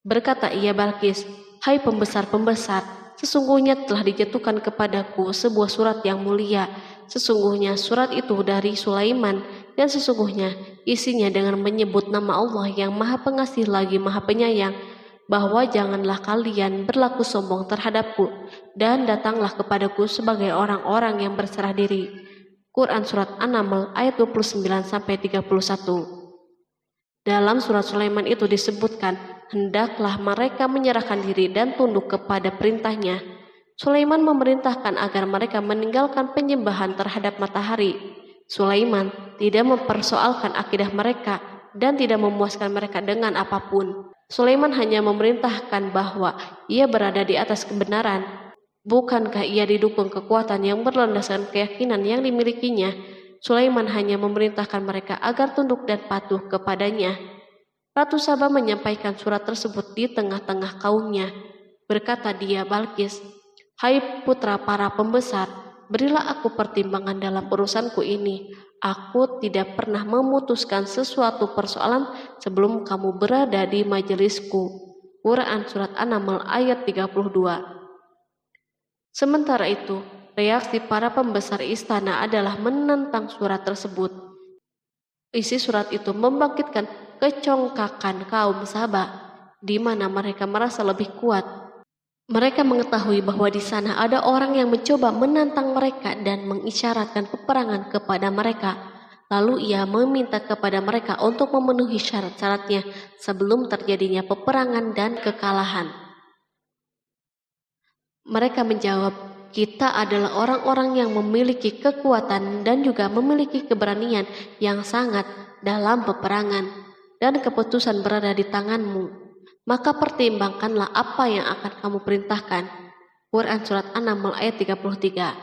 Berkata ia Balqis, "Hai pembesar-pembesar, sesungguhnya telah dijatuhkan kepadaku sebuah surat yang mulia. Sesungguhnya surat itu dari Sulaiman, dan sesungguhnya isinya dengan menyebut nama Allah yang Maha Pengasih lagi Maha Penyayang, bahwa janganlah kalian berlaku sombong terhadapku, dan datanglah kepadaku sebagai orang-orang yang berserah diri." Quran Surat An-Naml ayat 29-31. Dalam surat Sulaiman itu disebutkan, hendaklah mereka menyerahkan diri dan tunduk kepada perintahnya. Sulaiman memerintahkan agar mereka meninggalkan penyembahan terhadap matahari. Sulaiman tidak mempersoalkan akidah mereka dan tidak memuaskan mereka dengan apapun. Sulaiman hanya memerintahkan bahwa ia berada di atas kebenaran. Bukankah ia didukung kekuatan yang berlandaskan keyakinan yang dimilikinya? Sulaiman hanya memerintahkan mereka agar tunduk dan patuh kepadanya. Ratu Saba menyampaikan surat tersebut di tengah-tengah kaumnya. Berkata dia, Balkis, "Hai putra para pembesar, berilah aku pertimbangan dalam urusanku ini. Aku tidak pernah memutuskan sesuatu persoalan sebelum kamu berada di majelisku." Quran Surat An-Naml ayat 32. Sementara itu, reaksi para pembesar istana adalah menentang surat tersebut. Isi surat itu membangkitkan kecongkakan kaum Saba, di mana mereka merasa lebih kuat. Mereka mengetahui bahwa di sana ada orang yang mencoba menantang mereka dan mengisyaratkan peperangan kepada mereka. Lalu ia meminta kepada mereka untuk memenuhi syarat-syaratnya sebelum terjadinya peperangan dan kekalahan. Mereka menjawab, "Kita adalah orang-orang yang memiliki kekuatan dan juga memiliki keberanian yang sangat dalam peperangan, dan keputusan berada di tanganmu. Maka pertimbangkanlah apa yang akan kamu perintahkan." Quran Surat An-Naml ayat 33.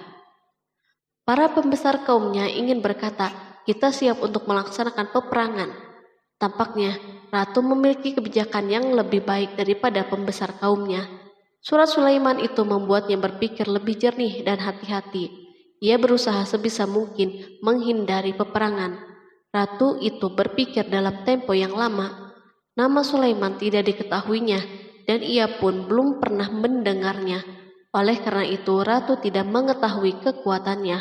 Para pembesar kaumnya ingin berkata, "Kita siap untuk melaksanakan peperangan." Tampaknya ratu memiliki kebijakan yang lebih baik daripada pembesar kaumnya. Surat Sulaiman itu membuatnya berpikir lebih jernih dan hati-hati. Ia berusaha sebisa mungkin menghindari peperangan. Ratu itu berpikir dalam tempo yang lama. Nama Sulaiman tidak diketahuinya, dan ia pun belum pernah mendengarnya. Oleh karena itu, ratu tidak mengetahui kekuatannya.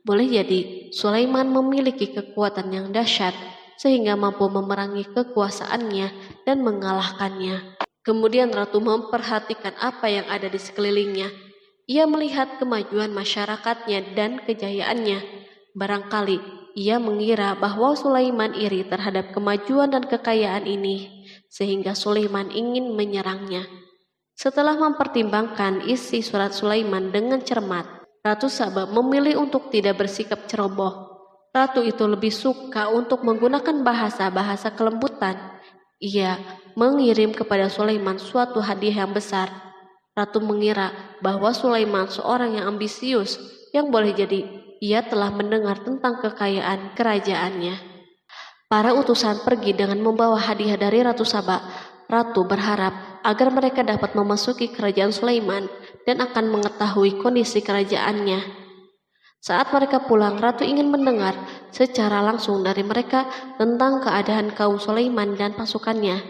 Boleh jadi Sulaiman memiliki kekuatan yang dahsyat sehingga mampu memerangi kekuasaannya dan mengalahkannya. Kemudian ratu memperhatikan apa yang ada di sekelilingnya. Ia melihat kemajuan masyarakatnya dan kejayaannya. Barangkali ia mengira bahwa Sulaiman iri terhadap kemajuan dan kekayaan ini, sehingga Sulaiman ingin menyerangnya. Setelah mempertimbangkan isi surat Sulaiman dengan cermat, Ratu Saba memilih untuk tidak bersikap ceroboh. Ratu itu lebih suka untuk menggunakan bahasa-bahasa kelembutan. Ia mengirim kepada Sulaiman suatu hadiah yang besar. Ratu mengira bahwa Sulaiman seorang yang ambisius, yang boleh jadi ia telah mendengar tentang kekayaan kerajaannya. Para utusan pergi dengan membawa hadiah dari Ratu Saba. Ratu berharap agar mereka dapat memasuki kerajaan Sulaiman dan akan mengetahui kondisi kerajaannya. Saat mereka pulang, Ratu ingin mendengar secara langsung dari mereka tentang keadaan kaum Sulaiman dan pasukannya.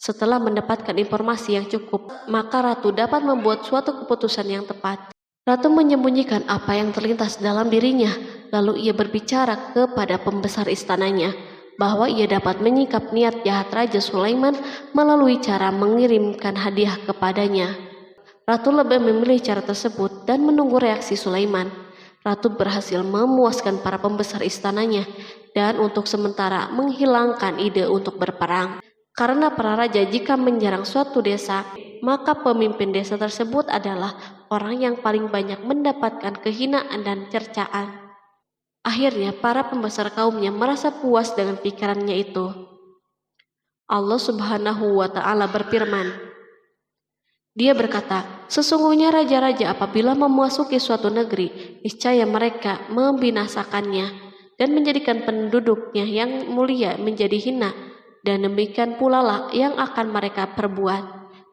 Setelah mendapatkan informasi yang cukup, maka Ratu dapat membuat suatu keputusan yang tepat. Ratu menyembunyikan apa yang terlintas dalam dirinya, lalu ia berbicara kepada pembesar istananya bahwa ia dapat menyingkap niat jahat Raja Sulaiman melalui cara mengirimkan hadiah kepadanya. Ratu lebih memilih cara tersebut dan menunggu reaksi Sulaiman. Ratu berhasil memuaskan para pembesar istananya dan untuk sementara menghilangkan ide untuk berperang. Karena para raja jika menyerang suatu desa, maka pemimpin desa tersebut adalah orang yang paling banyak mendapatkan kehinaan dan cercaan. Akhirnya para pembesar kaumnya merasa puas dengan pikirannya itu. Allah Subhanahu wa Ta'ala berfirman, Dia berkata, "Sesungguhnya raja-raja apabila memasuki suatu negeri, niscaya mereka membinasakannya dan menjadikan penduduknya yang mulia menjadi hina, dan demikian pula lah yang akan mereka perbuat.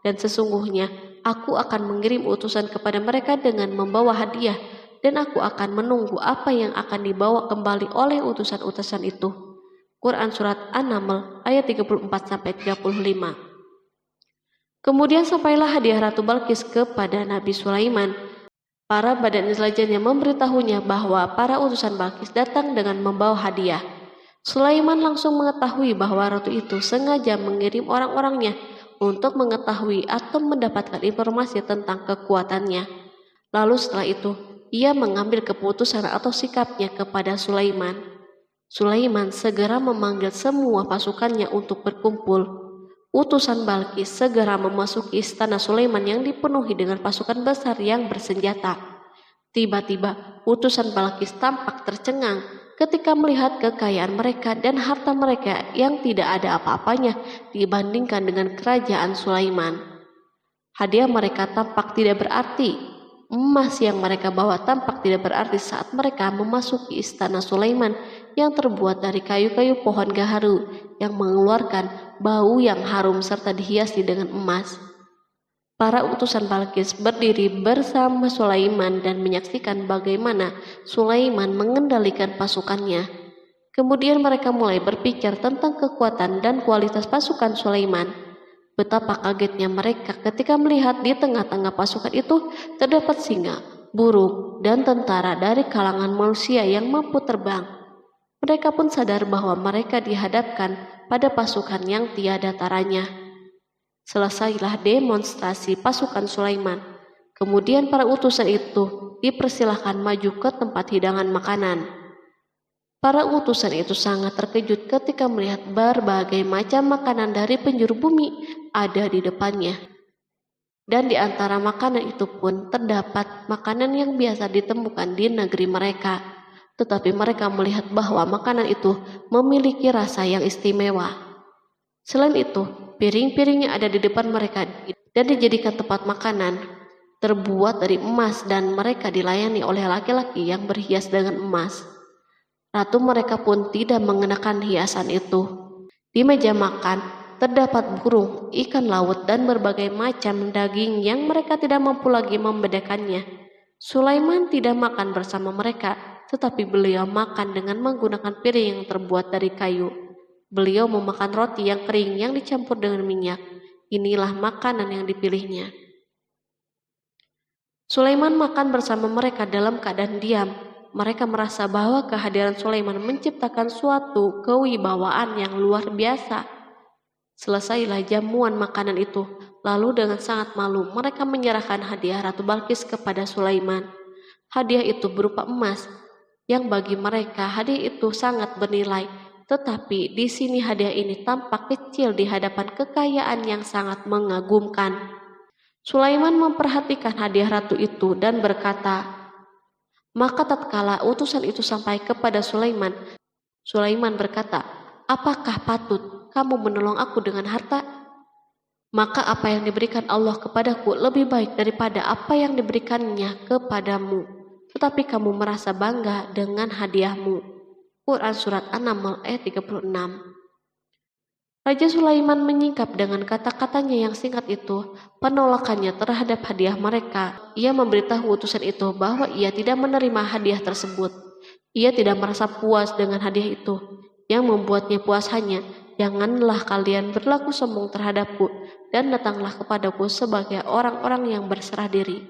Dan sesungguhnya aku akan mengirim utusan kepada mereka dengan membawa hadiah, dan aku akan menunggu apa yang akan dibawa kembali oleh utusan-utusan itu." Quran Surat An-Naml ayat 34-35. Kemudian sampailah hadiah Ratu Balkis kepada Nabi Sulaiman. Para badan intelijennya memberitahunya bahwa para utusan Balkis datang dengan membawa hadiah. Sulaiman langsung mengetahui bahwa ratu itu sengaja mengirim orang-orangnya untuk mengetahui atau mendapatkan informasi tentang kekuatannya. Lalu setelah itu, ia mengambil keputusan atau sikapnya kepada Sulaiman. Sulaiman segera memanggil semua pasukannya untuk berkumpul. Utusan Balkis segera memasuki istana Sulaiman yang dipenuhi dengan pasukan besar yang bersenjata. Tiba-tiba, utusan Balkis tampak tercengang ketika melihat kekayaan mereka dan harta mereka yang tidak ada apa-apanya dibandingkan dengan kerajaan Sulaiman. Hadiah mereka tampak tidak berarti. Emas yang mereka bawa tampak tidak berarti saat mereka memasuki istana Sulaiman yang terbuat dari kayu-kayu pohon gaharu yang mengeluarkan bau yang harum serta dihiasi dengan emas. Para utusan Balkis berdiri bersama Sulaiman dan menyaksikan bagaimana Sulaiman mengendalikan pasukannya. Kemudian mereka mulai berpikir tentang kekuatan dan kualitas pasukan Sulaiman. Betapa kagetnya mereka ketika melihat di tengah-tengah pasukan itu terdapat singa, burung, dan tentara dari kalangan manusia yang mampu terbang. Mereka pun sadar bahwa mereka dihadapkan pada pasukan yang tiada taranya. Selesailah demonstrasi pasukan Sulaiman. Kemudian para utusan itu dipersilahkan maju ke tempat hidangan makanan. Para utusan itu sangat terkejut ketika melihat berbagai macam makanan dari penjuru bumi ada di depannya. Dan di antara makanan itu pun terdapat makanan yang biasa ditemukan di negeri mereka. Tetapi mereka melihat bahwa makanan itu memiliki rasa yang istimewa. Selain itu, piring-piring yang ada di depan mereka dan dijadikan tempat makanan terbuat dari emas dan mereka dilayani oleh laki-laki yang berhias dengan emas. Ratu mereka pun tidak mengenakan hiasan itu. Di meja makan terdapat burung, ikan laut, dan berbagai macam daging yang mereka tidak mampu lagi membedakannya. Sulaiman tidak makan bersama mereka, tetapi beliau makan dengan menggunakan piring yang terbuat dari kayu. Beliau memakan roti yang kering yang dicampur dengan minyak. Inilah makanan yang dipilihnya. Sulaiman makan bersama mereka dalam keadaan diam. Mereka merasa bahwa kehadiran Sulaiman menciptakan suatu kewibawaan yang luar biasa. Selesailah jamuan makanan itu. Lalu dengan sangat malu mereka menyerahkan hadiah Ratu Balkis kepada Sulaiman. Hadiah itu berupa emas, yang bagi mereka hadiah itu sangat bernilai. Tetapi di sini hadiah ini tampak kecil di hadapan kekayaan yang sangat mengagumkan. Sulaiman memperhatikan hadiah ratu itu dan berkata, maka tatkala utusan itu sampai kepada Sulaiman, Sulaiman berkata, apakah patut kamu menolong aku dengan harta? Maka apa yang diberikan Allah kepadaku lebih baik daripada apa yang diberikannya kepadamu. Tetapi kamu merasa bangga dengan hadiahmu. Quran Surat An-Naml ayat 36. Raja Sulaiman menyingkap dengan kata-katanya yang singkat itu penolakannya terhadap hadiah mereka. Ia memberitahu utusan itu bahwa ia tidak menerima hadiah tersebut. Ia tidak merasa puas dengan hadiah itu. Yang membuatnya puas hanya, janganlah kalian berlaku sombong terhadapku dan datanglah kepadaku sebagai orang-orang yang berserah diri.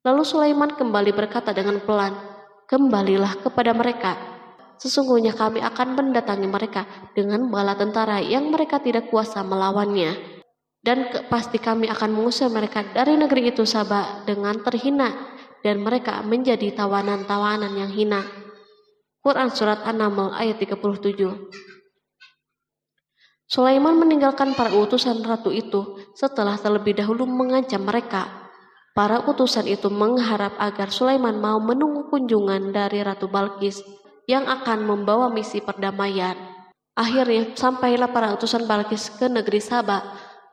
Lalu Sulaiman kembali berkata dengan pelan, kembalilah kepada mereka. Sesungguhnya kami akan mendatangi mereka dengan bala tentara yang mereka tidak kuasa melawannya. Dan pasti kami akan mengusir mereka dari negeri itu Saba dengan terhina dan mereka menjadi tawanan-tawanan yang hina. Quran Surat An-Naml ayat 37. Sulaiman meninggalkan para utusan ratu itu setelah terlebih dahulu mengancam mereka. Para utusan itu mengharap agar Sulaiman mau menunggu kunjungan dari Ratu Balkis yang akan membawa misi perdamaian. Akhirnya sampailah para utusan Balkis ke negeri Saba.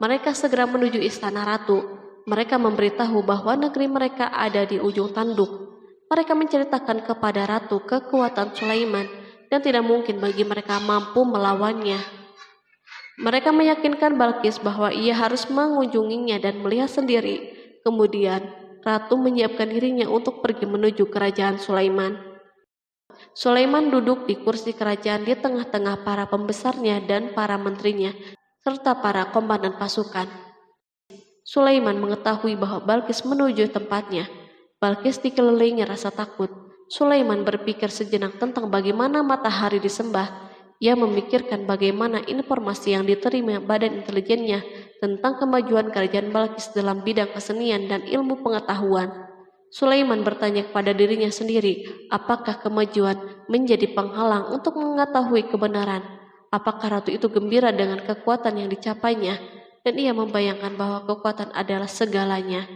Mereka segera menuju istana ratu. Mereka memberitahu bahwa negeri mereka ada di ujung tanduk. Mereka menceritakan kepada ratu kekuatan Sulaiman dan tidak mungkin bagi mereka mampu melawannya. Mereka meyakinkan Balkis bahwa ia harus mengunjunginya dan melihat sendiri. Kemudian ratu menyiapkan dirinya untuk pergi menuju kerajaan Sulaiman. Sulaiman duduk di kursi kerajaan di tengah-tengah para pembesarnya dan para menterinya, serta para komandan pasukan. Sulaiman mengetahui bahwa Balkis menuju tempatnya. Balkis dikelilingi rasa takut. Sulaiman berpikir sejenak tentang bagaimana matahari disembah. Ia memikirkan bagaimana informasi yang diterima badan intelijennya tentang kemajuan kerajaan Balkis dalam bidang kesenian dan ilmu pengetahuan. Sulaiman bertanya kepada dirinya sendiri, apakah kemajuan menjadi penghalang untuk mengetahui kebenaran? Apakah ratu itu gembira dengan kekuatan yang dicapainya? Dan ia membayangkan bahwa kekuatan adalah segalanya.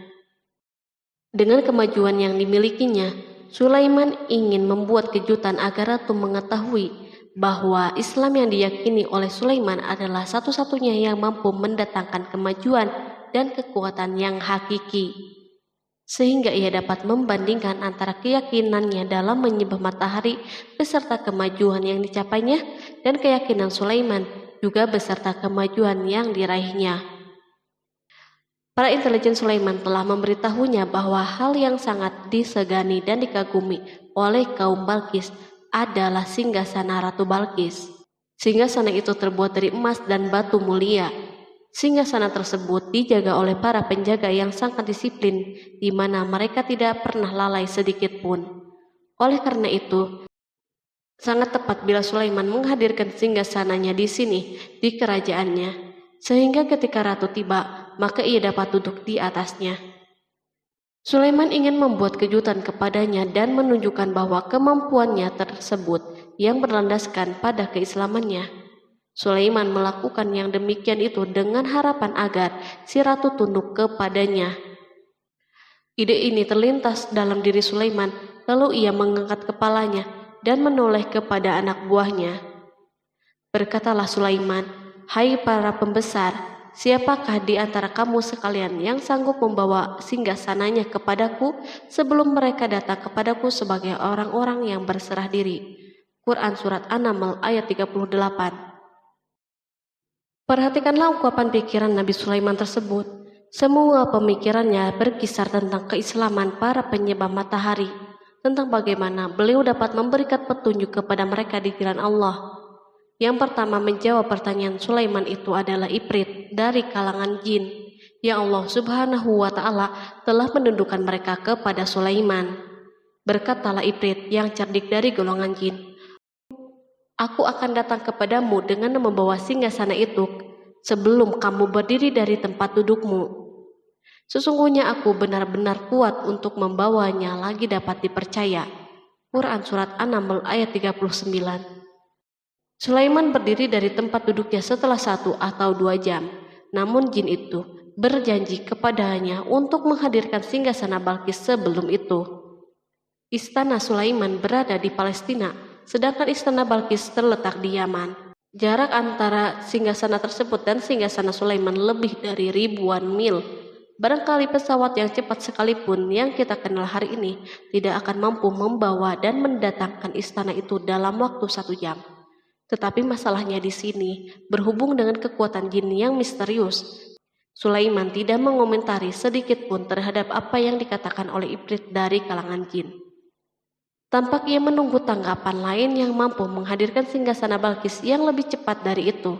Dengan kemajuan yang dimilikinya, Sulaiman ingin membuat kejutan agar ratu mengetahui bahwa Islam yang diyakini oleh Sulaiman adalah satu-satunya yang mampu mendatangkan kemajuan dan kekuatan yang hakiki. sehingga ia dapat membandingkan antara keyakinannya dalam menyembah matahari beserta kemajuan yang dicapainya dan keyakinan Sulaiman juga beserta kemajuan yang diraihnya. Para intelijen Sulaiman telah memberitahunya bahwa hal yang sangat disegani dan dikagumi oleh kaum Balkis adalah singgasana Ratu Balkis. Singgasana itu terbuat dari emas dan batu mulia. Singgasana tersebut dijaga oleh para penjaga yang sangat disiplin, di mana mereka tidak pernah lalai sedikit pun. Oleh karena itu, sangat tepat bila Sulaiman menghadirkan singgasananya di sini, di kerajaannya, sehingga ketika ratu tiba, maka ia dapat duduk di atasnya. Sulaiman ingin membuat kejutan kepadanya dan menunjukkan bahwa kemampuannya tersebut yang berlandaskan pada keislamannya. Sulaiman melakukan yang demikian itu dengan harapan agar si ratu tunduk kepadanya. Ide ini terlintas dalam diri Sulaiman, lalu ia mengangkat kepalanya dan menoleh kepada anak buahnya. Berkatalah Sulaiman, "Hai para pembesar, siapakah di antara kamu sekalian yang sanggup membawa singgasananya kepadaku sebelum mereka datang kepadaku sebagai orang-orang yang berserah diri?" Quran Surat An-Naml ayat 38. Perhatikanlah ungkapan pikiran Nabi Sulaiman tersebut. Semua pemikirannya berkisar tentang keislaman para penyembah matahari, tentang bagaimana beliau dapat memberikan petunjuk kepada mereka di jalan Allah. Yang pertama menjawab pertanyaan Sulaiman itu adalah Ifrit dari kalangan jin, yang Allah Subhanahu wa Ta'ala telah menundukkan mereka kepada Sulaiman. Berkatalah Ifrit yang cerdik dari golongan jin, "Aku akan datang kepadamu dengan membawa singgasana itu sebelum kamu berdiri dari tempat dudukmu. Sesungguhnya aku benar-benar kuat untuk membawanya lagi dapat dipercaya." Quran Surat An-Naml ayat 39. Sulaiman berdiri dari tempat duduknya setelah 1 atau 2 jam. Namun jin itu berjanji kepadanya untuk menghadirkan singgasana Balkis sebelum itu. Istana Sulaiman berada di Palestina, sedangkan istana Balkis terletak di Yaman. Jarak antara singgasana tersebut dan singgasana Sulaiman lebih dari ribuan mil. Barangkali pesawat yang cepat sekalipun yang kita kenal hari ini tidak akan mampu membawa dan mendatangkan istana itu dalam waktu 1 jam. Tetapi masalahnya di sini berhubung dengan kekuatan jin yang misterius. Sulaiman tidak mengomentari sedikit pun terhadap apa yang dikatakan oleh Ifrit dari kalangan jin. Tampak ia menunggu tanggapan lain yang mampu menghadirkan singgasana Balkis yang lebih cepat dari itu.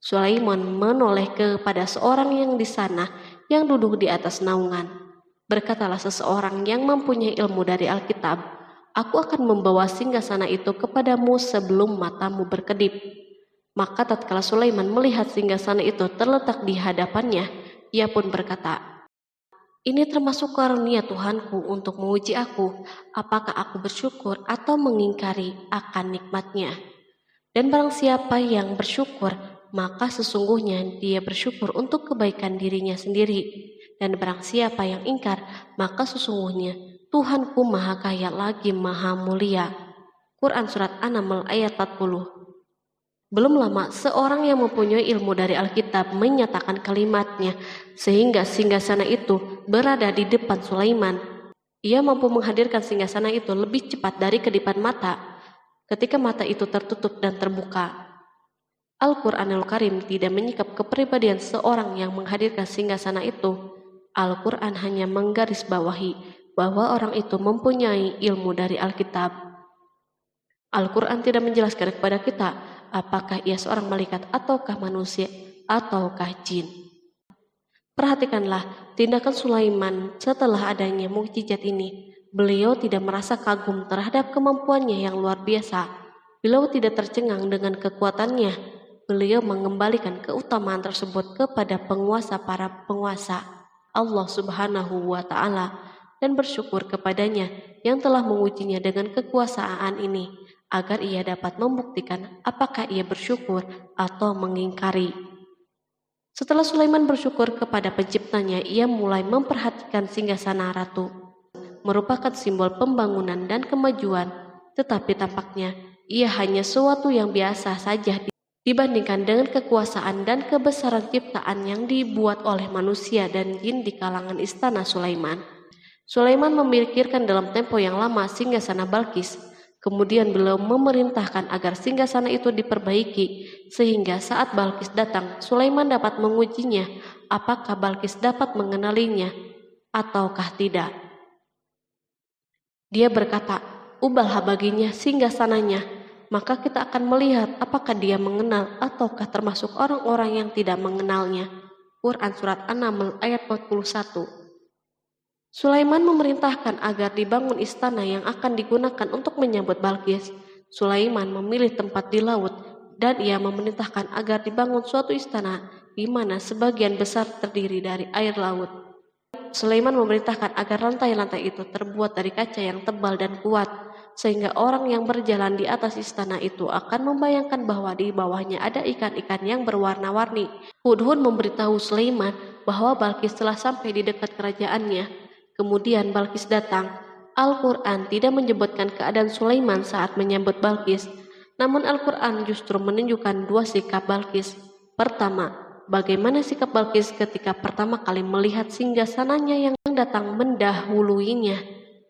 Sulaiman menoleh kepada seorang yang di sana yang duduk di atas naungan. Berkatalah seseorang yang mempunyai ilmu dari Alkitab, "Aku akan membawa singgasana itu kepadamu sebelum matamu berkedip." Maka tatkala Sulaiman melihat singgasana itu terletak di hadapannya, ia pun berkata, "Ini termasuk karunia Tuhanku untuk menguji aku, apakah aku bersyukur atau mengingkari akan nikmatnya. Dan barang siapa yang bersyukur, maka sesungguhnya dia bersyukur untuk kebaikan dirinya sendiri. Dan barang siapa yang ingkar, maka sesungguhnya Tuhanku maha kaya lagi maha mulia." Quran Surat An-Naml ayat 40. Belum lama, seorang yang mempunyai ilmu dari Alkitab menyatakan kalimatnya, sehingga singgasana itu berada di depan Sulaiman. Ia mampu menghadirkan singgasana itu lebih cepat dari kedipan mata, ketika mata itu tertutup dan terbuka. Al-Quranul Karim tidak menyikap kepribadian seorang yang menghadirkan singgasana itu. Al-Quran hanya menggarisbawahi bahwa orang itu mempunyai ilmu dari Alkitab. Al-Quran tidak menjelaskan kepada kita apakah ia seorang malaikat ataukah manusia ataukah jin. Perhatikanlah tindakan Sulaiman setelah adanya mukjizat ini. Beliau tidak merasa kagum terhadap kemampuannya yang luar biasa. Beliau tidak tercengang dengan kekuatannya. Beliau mengembalikan keutamaan tersebut kepada penguasa para penguasa, Allah Subhanahu wa Ta'ala, dan bersyukur kepadanya yang telah mengujinya dengan kekuasaan ini, agar ia dapat membuktikan apakah ia bersyukur atau mengingkari. Setelah Sulaiman bersyukur kepada penciptanya, ia mulai memperhatikan singgasana ratu. Merupakan simbol pembangunan dan kemajuan, tetapi tampaknya ia hanya sesuatu yang biasa saja dibandingkan dengan kekuasaan dan kebesaran ciptaan yang dibuat oleh manusia dan jin di kalangan istana Sulaiman. Sulaiman memikirkan dalam tempo yang lama singgasana Balkis. Kemudian beliau memerintahkan agar singgasana itu diperbaiki, sehingga saat Balkis datang, Sulaiman dapat mengujinya apakah Balkis dapat mengenalinya ataukah tidak. Dia berkata, "Ubahlah baginya singgasananya, maka kita akan melihat apakah dia mengenal ataukah termasuk orang-orang yang tidak mengenalnya." Quran Surat An-Naml ayat 41. Sulaiman memerintahkan agar dibangun istana yang akan digunakan untuk menyambut Balkis. Sulaiman memilih tempat di laut dan ia memerintahkan agar dibangun suatu istana di mana sebagian besar terdiri dari air laut. Sulaiman memerintahkan agar lantai-lantai itu terbuat dari kaca yang tebal dan kuat, sehingga orang yang berjalan di atas istana itu akan membayangkan bahwa di bawahnya ada ikan-ikan yang berwarna-warni. Hudhud memberitahu Sulaiman bahwa Balkis telah sampai di dekat kerajaannya. Kemudian Balkis datang. Al-Quran tidak menyebutkan keadaan Sulaiman saat menyambut Balkis, namun Al-Quran justru menunjukkan dua sikap Balkis. Pertama, bagaimana sikap Balkis ketika pertama kali melihat singgasananya yang datang mendahuluinya,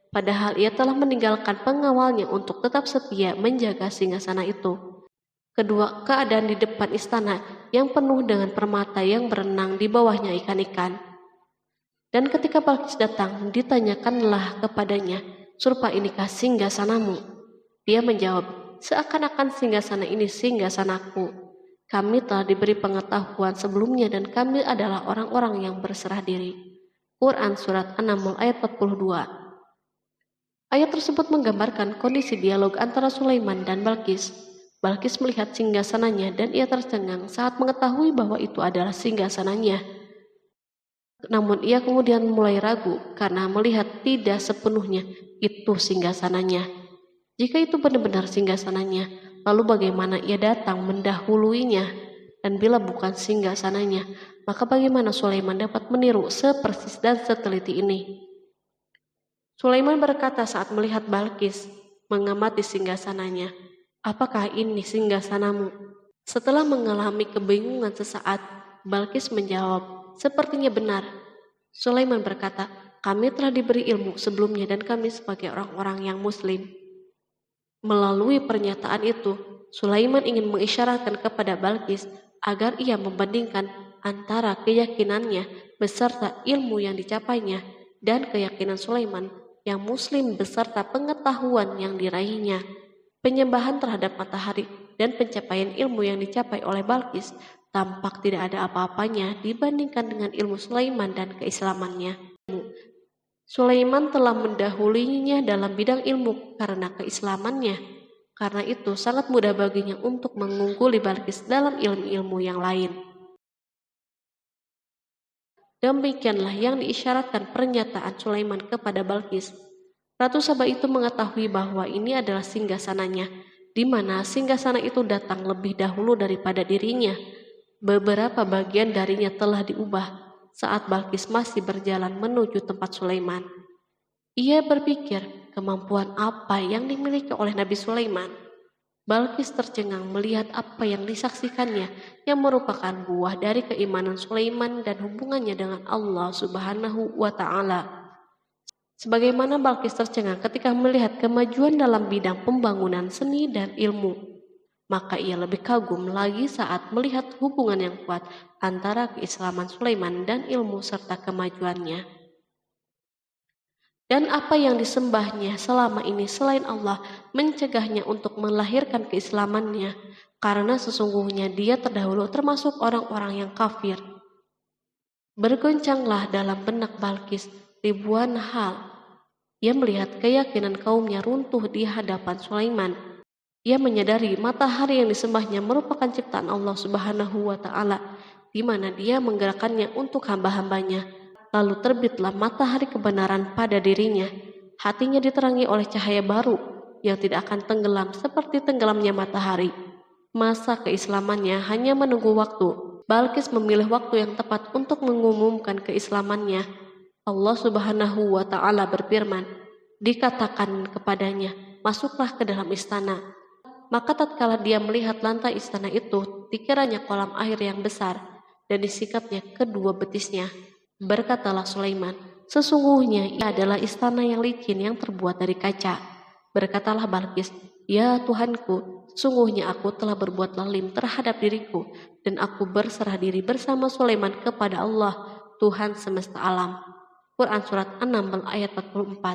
padahal ia telah meninggalkan pengawalnya untuk tetap setia menjaga singgasana itu. Kedua, keadaan di depan istana yang penuh dengan permata yang berenang di bawahnya ikan-ikan. Dan ketika Balkis datang, ditanyakanlah kepadanya, "Serupa inikah singgasanamu?" Dia menjawab, "Seakan-akan singgasana ini singgasanaku. Kami telah diberi pengetahuan sebelumnya dan kami adalah orang-orang yang berserah diri." Quran Surat An-Naml ayat 42. Ayat tersebut menggambarkan kondisi dialog antara Sulaiman dan Balkis. Balkis melihat singgasananya dan ia tercengang saat mengetahui bahwa itu adalah singgasananya. Namun ia kemudian mulai ragu karena melihat tidak sepenuhnya itu singgasananya. Jika itu benar-benar singgasananya, lalu bagaimana ia datang mendahuluinya? Dan bila bukan singgasananya, maka bagaimana Sulaiman dapat meniru sepersis dan seteliti ini? Sulaiman berkata saat melihat Balkis mengamati singgasananya, "Apakah ini singgasanamu?" Setelah mengalami kebingungan sesaat, Balkis menjawab, "Sepertinya benar." Sulaiman berkata, "Kami telah diberi ilmu sebelumnya dan kami sebagai orang-orang yang muslim." Melalui pernyataan itu, Sulaiman ingin mengisyaratkan kepada Balkis agar ia membandingkan antara keyakinannya beserta ilmu yang dicapainya dan keyakinan Sulaiman yang muslim beserta pengetahuan yang diraihnya. Penyembahan terhadap matahari dan pencapaian ilmu yang dicapai oleh Balkis tampak tidak ada apa-apanya dibandingkan dengan ilmu Sulaiman dan keislamannya. Sulaiman telah mendahulinya dalam bidang ilmu karena keislamannya. Karena itu sangat mudah baginya untuk mengungguli Balkis dalam ilmu-ilmu yang lain. Demikianlah yang diisyaratkan pernyataan Sulaiman kepada Balkis. Ratu Saba itu mengetahui bahwa ini adalah singgasananya, di mana singgasana itu datang lebih dahulu daripada dirinya. Beberapa bagian darinya telah diubah saat Balkis masih berjalan menuju tempat Sulaiman. Ia berpikir kemampuan apa yang dimiliki oleh Nabi Sulaiman. Balkis tercengang melihat apa yang disaksikannya yang merupakan buah dari keimanan Sulaiman dan hubungannya dengan Allah Subhanahu wa Ta'ala. Sebagaimana Balkis tercengang ketika melihat kemajuan dalam bidang pembangunan seni dan ilmu, maka ia lebih kagum lagi saat melihat hubungan yang kuat antara keislaman Sulaiman dan ilmu serta kemajuannya. Dan apa yang disembahnya selama ini selain Allah mencegahnya untuk melahirkan keislamannya, karena sesungguhnya dia terdahulu termasuk orang-orang yang kafir. Bergoncanglah dalam benak Balkis ribuan hal. Ia melihat keyakinan kaumnya runtuh di hadapan Sulaiman. Ia menyadari matahari yang disembahnya merupakan ciptaan Allah Subhanahu wa Ta'ala, di mana dia menggerakkannya untuk hamba-hambanya. Lalu terbitlah matahari kebenaran pada dirinya. Hatinya diterangi oleh cahaya baru yang tidak akan tenggelam seperti tenggelamnya matahari. Masa keislamannya hanya menunggu waktu. Balkis memilih waktu yang tepat untuk mengumumkan keislamannya. Allah Subhanahu wa Ta'ala berfirman, dikatakan kepadanya, "Masuklah ke dalam istana." Maka tatkala dia melihat lantai istana itu, dikiranya kolam air yang besar dan disikapnya kedua betisnya. Berkatalah Sulaiman, Sesungguhnya ia adalah istana yang licin yang terbuat dari kaca. Berkatalah Balqis, "Ya Tuhanku, sesungguhnya aku telah berbuat zalim terhadap diriku, dan aku berserah diri bersama Sulaiman kepada Allah, Tuhan semesta alam." Quran Surat 6 ayat 44.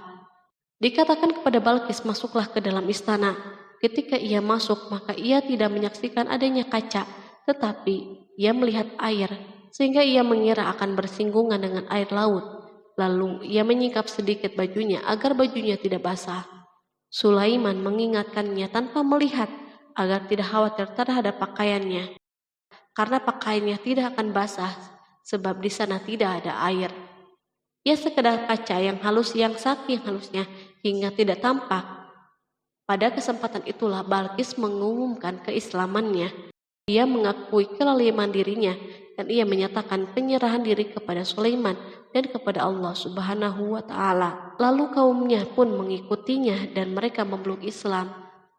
Dikatakan kepada Balqis, masuklah ke dalam istana. Ketika ia masuk, maka ia tidak menyaksikan adanya kaca, tetapi ia melihat air, sehingga ia mengira akan bersinggungan dengan air laut. Lalu ia menyingkap sedikit bajunya agar bajunya tidak basah. Sulaiman mengingatkannya tanpa melihat agar tidak khawatir terhadap pakaiannya, karena pakaiannya tidak akan basah sebab di sana tidak ada air. Ia sekedar kaca yang halus yang saking halusnya hingga tidak tampak. Pada kesempatan itulah Balqis mengumumkan keislamannya. Ia mengakui kelaliman dirinya dan ia menyatakan penyerahan diri kepada Sulaiman dan kepada Allah Subhanahu wa Ta'ala. Lalu kaumnya pun mengikutinya dan mereka memeluk Islam.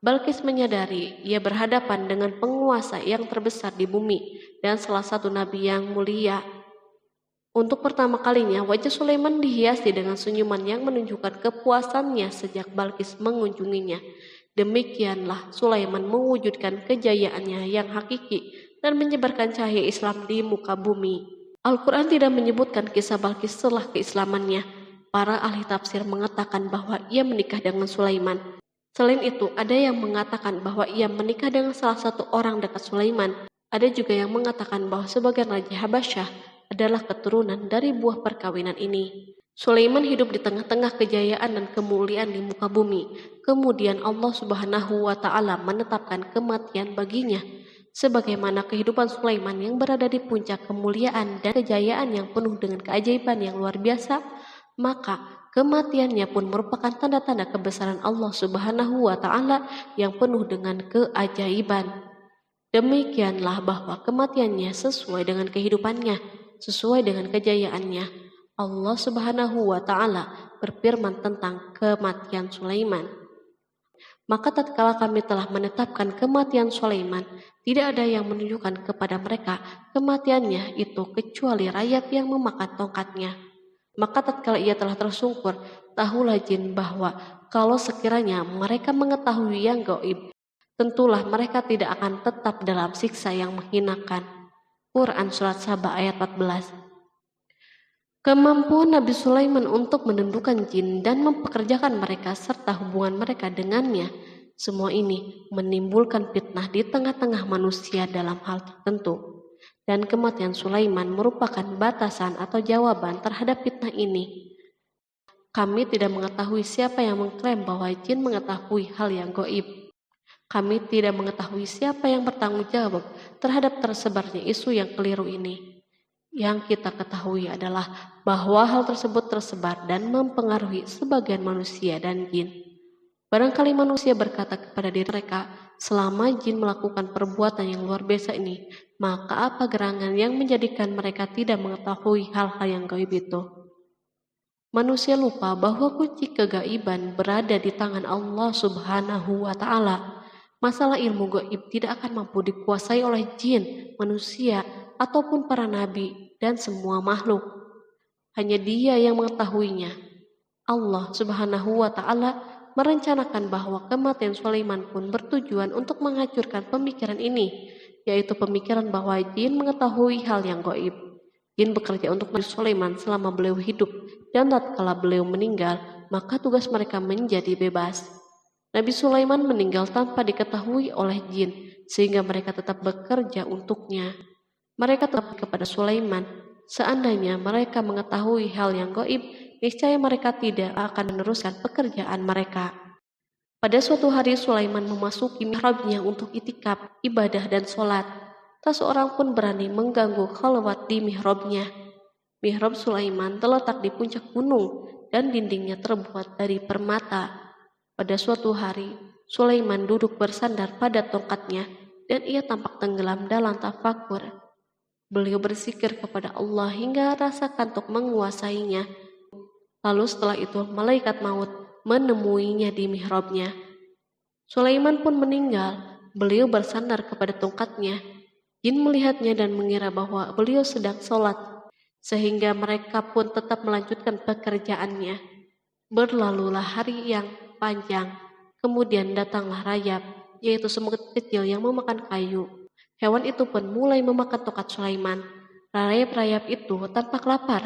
Balqis menyadari ia berhadapan dengan penguasa yang terbesar di bumi dan salah satu nabi yang mulia. Untuk pertama kalinya wajah Sulaiman dihiasi dengan senyuman yang menunjukkan kepuasannya sejak Balqis mengunjunginya. Demikianlah Sulaiman mewujudkan kejayaannya yang hakiki dan menyebarkan cahaya Islam di muka bumi. Al-Quran tidak menyebutkan kisah Balqis setelah keislamannya. Para ahli tafsir mengatakan bahwa ia menikah dengan Sulaiman. Selain itu, ada yang mengatakan bahwa ia menikah dengan salah satu orang dekat Sulaiman. Ada juga yang mengatakan bahwa sebagian Raja Habasyah adalah keturunan dari buah perkawinan ini. Sulaiman hidup di tengah-tengah kejayaan dan kemuliaan di muka bumi. Kemudian Allah Subhanahu wa Ta'ala menetapkan kematian baginya. Sebagaimana kehidupan Sulaiman yang berada di puncak kemuliaan dan kejayaan yang penuh dengan keajaiban yang luar biasa, maka kematiannya pun merupakan tanda-tanda kebesaran Allah Subhanahu wa Ta'ala yang penuh dengan keajaiban. Demikianlah bahwa kematiannya sesuai dengan kehidupannya, sesuai dengan kejayaannya. Allah Subhanahu wa Ta'ala berfirman tentang kematian Sulaiman. Maka tatkala kami telah menetapkan kematian Sulaiman, tidak ada yang menunjukkan kepada mereka kematiannya itu kecuali rayap yang memakan tongkatnya. Maka tatkala ia telah tersungkur, tahulah jin bahwa kalau sekiranya mereka mengetahui yang gaib, tentulah mereka tidak akan tetap dalam siksa yang menghinakan. Quran Surat Saba ayat 14. Kemampuan Nabi Sulaiman untuk menundukkan jin dan mempekerjakan mereka serta hubungan mereka dengannya, semua ini menimbulkan fitnah di tengah-tengah manusia dalam hal tertentu. Dan kematian Sulaiman merupakan batasan atau jawaban terhadap fitnah ini. Kami tidak mengetahui siapa yang mengklaim bahwa jin mengetahui hal yang gaib. Kami tidak mengetahui siapa yang bertanggung jawab terhadap tersebarnya isu yang keliru ini. Yang kita ketahui adalah bahwa hal tersebut tersebar dan mempengaruhi sebagian manusia dan jin. Barangkali manusia berkata kepada diri mereka, selama jin melakukan perbuatan yang luar biasa ini, maka apa gerangan yang menjadikan mereka tidak mengetahui hal-hal yang gaib itu? Manusia lupa bahwa kunci kegaiban berada di tangan Allah Subhanahu wa Ta'ala. Masalah ilmu gaib tidak akan mampu dikuasai oleh jin, manusia, ataupun para nabi dan semua makhluk. Hanya Dia yang mengetahuinya. Allah Subhanahu wa Ta'ala merencanakan bahwa kematian Sulaiman pun bertujuan untuk menghancurkan pemikiran ini, yaitu pemikiran bahwa jin mengetahui hal yang gaib. Jin bekerja untuk Nabi Sulaiman selama beliau hidup, dan tatkala beliau meninggal, maka tugas mereka menjadi bebas. Nabi Sulaiman meninggal tanpa diketahui oleh jin, sehingga mereka tetap bekerja untuknya. Mereka tetap kepada Sulaiman. Seandainya mereka mengetahui hal yang gaib, niscaya mereka tidak akan meneruskan pekerjaan mereka. Pada suatu hari Sulaiman memasuki mihrabnya untuk itikaf, ibadah dan sholat. Tak seorang pun berani mengganggu khalwat di mihrabnya. Mihrab Sulaiman terletak di puncak gunung dan dindingnya terbuat dari permata. Pada suatu hari, Sulaiman duduk bersandar pada tongkatnya dan ia tampak tenggelam dalam tafakur. Beliau berzikir kepada Allah hingga rasa kantuk menguasainya. Lalu setelah itu malaikat maut menemuinya di mihrabnya. Sulaiman pun meninggal. Beliau bersandar kepada tongkatnya. Jin melihatnya dan mengira bahwa beliau sedang sholat. sehingga mereka pun tetap melanjutkan pekerjaannya. Berlalulah hari yang panjang, kemudian datanglah rayap, yaitu semut kecil yang memakan kayu. Hewan itu pun mulai memakan tongkat Sulaiman. Rayap-rayap itu tampak lapar.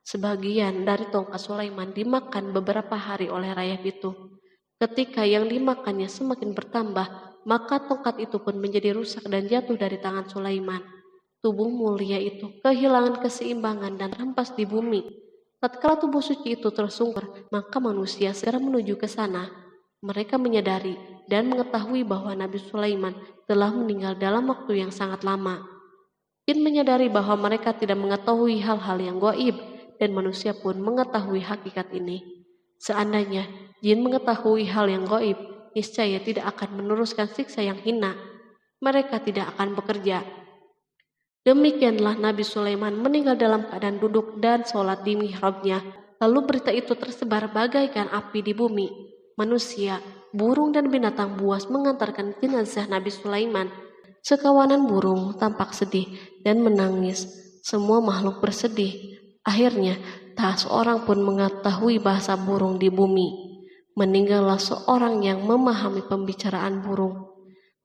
Sebagian dari tongkat Sulaiman dimakan beberapa hari oleh rayap itu. Ketika yang dimakannya semakin bertambah, maka tongkat itu pun menjadi rusak dan jatuh dari tangan Sulaiman. Tubuh mulia itu kehilangan keseimbangan dan terhempas di bumi. Tatkala tubuh suci itu tersungkur, maka manusia segera menuju ke sana. Mereka menyadari dan mengetahui bahwa Nabi Sulaiman telah meninggal dalam waktu yang sangat lama. Jin menyadari bahwa mereka tidak mengetahui hal-hal yang gaib, dan manusia pun mengetahui hakikat ini. Seandainya jin mengetahui hal yang gaib, niscaya tidak akan meneruskan siksa yang hina. Mereka tidak akan bekerja. Demikianlah Nabi Sulaiman meninggal dalam keadaan duduk dan sholat di mihrabnya. Lalu berita itu tersebar bagaikan api di bumi. Manusia, burung dan binatang buas mengantarkan jenazah Nabi Sulaiman. Sekawanan burung tampak sedih dan menangis. Semua makhluk bersedih. Akhirnya, tak seorang pun mengetahui bahasa burung di bumi. Meninggallah seorang yang memahami pembicaraan burung.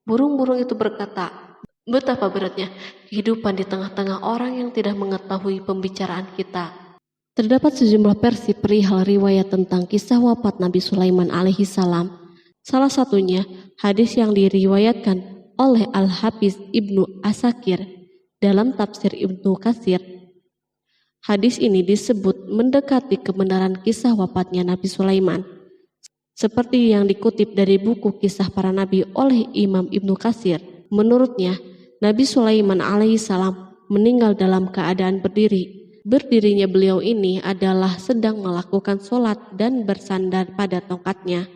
Burung-burung itu berkata, "Betapa beratnya kehidupan di tengah-tengah orang yang tidak mengetahui pembicaraan kita." Terdapat sejumlah versi perihal riwayat tentang kisah wafat Nabi Sulaiman alaihi salam. Salah satunya hadis yang diriwayatkan oleh Al-Hafiz Ibnu Asakir dalam tafsir Ibnu Katsir. Hadis ini disebut mendekati kebenaran kisah wafatnya Nabi Sulaiman. Seperti yang dikutip dari buku Kisah Para Nabi oleh Imam Ibnu Katsir. Menurutnya, Nabi Sulaiman alaihissalam meninggal dalam keadaan berdiri. Berdirinya beliau ini adalah sedang melakukan sholat dan bersandar pada tongkatnya.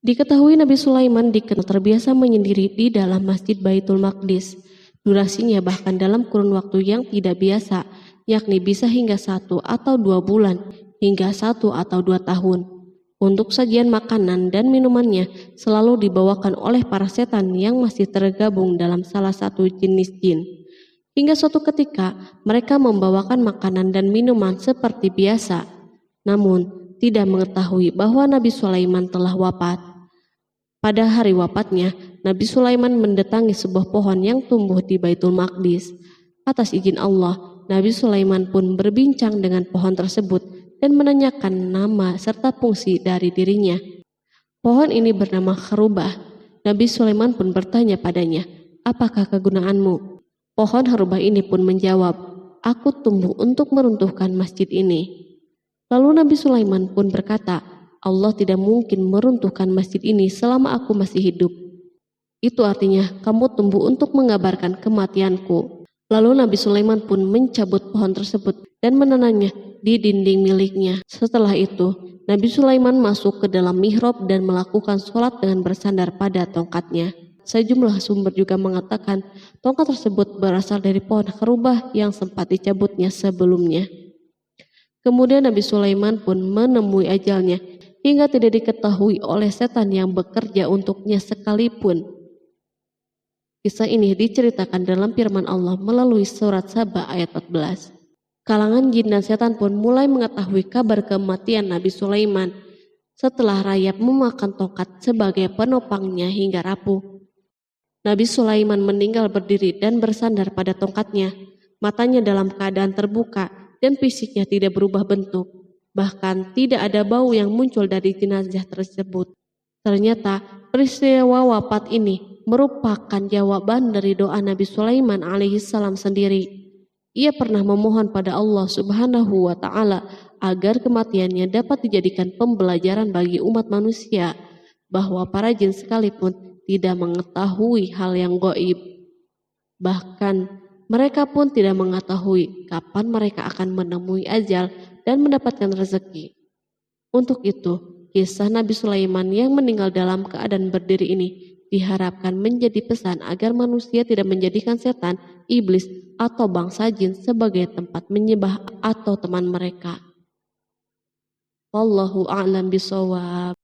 Diketahui Nabi Sulaiman dikenal terbiasa menyendiri di dalam Masjid Baitul Maqdis. Durasinya bahkan dalam kurun waktu yang tidak biasa, yakni bisa hingga 1 atau 2 bulan, hingga 1 atau 2 tahun. Untuk sajian makanan dan minumannya selalu dibawakan oleh para setan yang masih tergabung dalam salah satu jenis jin. Hingga suatu ketika mereka membawakan makanan dan minuman seperti biasa, namun tidak mengetahui bahwa Nabi Sulaiman telah wafat. Pada hari wafatnya, Nabi Sulaiman mendatangi sebuah pohon yang tumbuh di Baitul Maqdis. Atas izin Allah, Nabi Sulaiman pun berbincang dengan pohon tersebut dan menanyakan nama serta fungsi dari dirinya. Pohon ini bernama Kharubah. Nabi Sulaiman pun bertanya padanya, "Apakah kegunaanmu?" Pohon Kharubah ini pun menjawab, "Aku tumbuh untuk meruntuhkan masjid ini." Lalu Nabi Sulaiman pun berkata, "Allah tidak mungkin meruntuhkan masjid ini selama aku masih hidup. Itu artinya kamu tumbuh untuk mengabarkan kematianku." Lalu Nabi Sulaiman pun mencabut pohon tersebut dan menanamnya di dinding miliknya. Setelah itu, Nabi Sulaiman masuk ke dalam mihrab dan melakukan sholat dengan bersandar pada tongkatnya. Sejumlah sumber juga mengatakan tongkat tersebut berasal dari pohon Kharubah yang sempat dicabutnya sebelumnya. Kemudian Nabi Sulaiman pun menemui ajalnya hingga tidak diketahui oleh setan yang bekerja untuknya sekalipun. Kisah ini diceritakan dalam firman Allah melalui surat Saba ayat 14. Kalangan jin dan setan pun mulai mengetahui kabar kematian Nabi Sulaiman setelah rayap memakan tongkat sebagai penopangnya hingga rapuh. Nabi Sulaiman meninggal berdiri dan bersandar pada tongkatnya. Matanya dalam keadaan terbuka dan fisiknya tidak berubah bentuk. Bahkan tidak ada bau yang muncul dari jenazah tersebut. Ternyata peristiwa wafat ini merupakan jawaban dari doa Nabi Sulaiman alaihissalam sendiri. Ia pernah memohon pada Allah Subhanahu wa Ta'ala agar kematiannya dapat dijadikan pembelajaran bagi umat manusia, bahwa para jin sekalipun tidak mengetahui hal yang gaib. Bahkan mereka pun tidak mengetahui kapan mereka akan menemui ajal dan mendapatkan rezeki. Untuk itu, kisah Nabi Sulaiman yang meninggal dalam keadaan berdiri ini diharapkan menjadi pesan agar manusia tidak menjadikan setan, iblis, atau bangsa jin sebagai tempat menyembah atau teman mereka. Wallahu a'lam bishawab.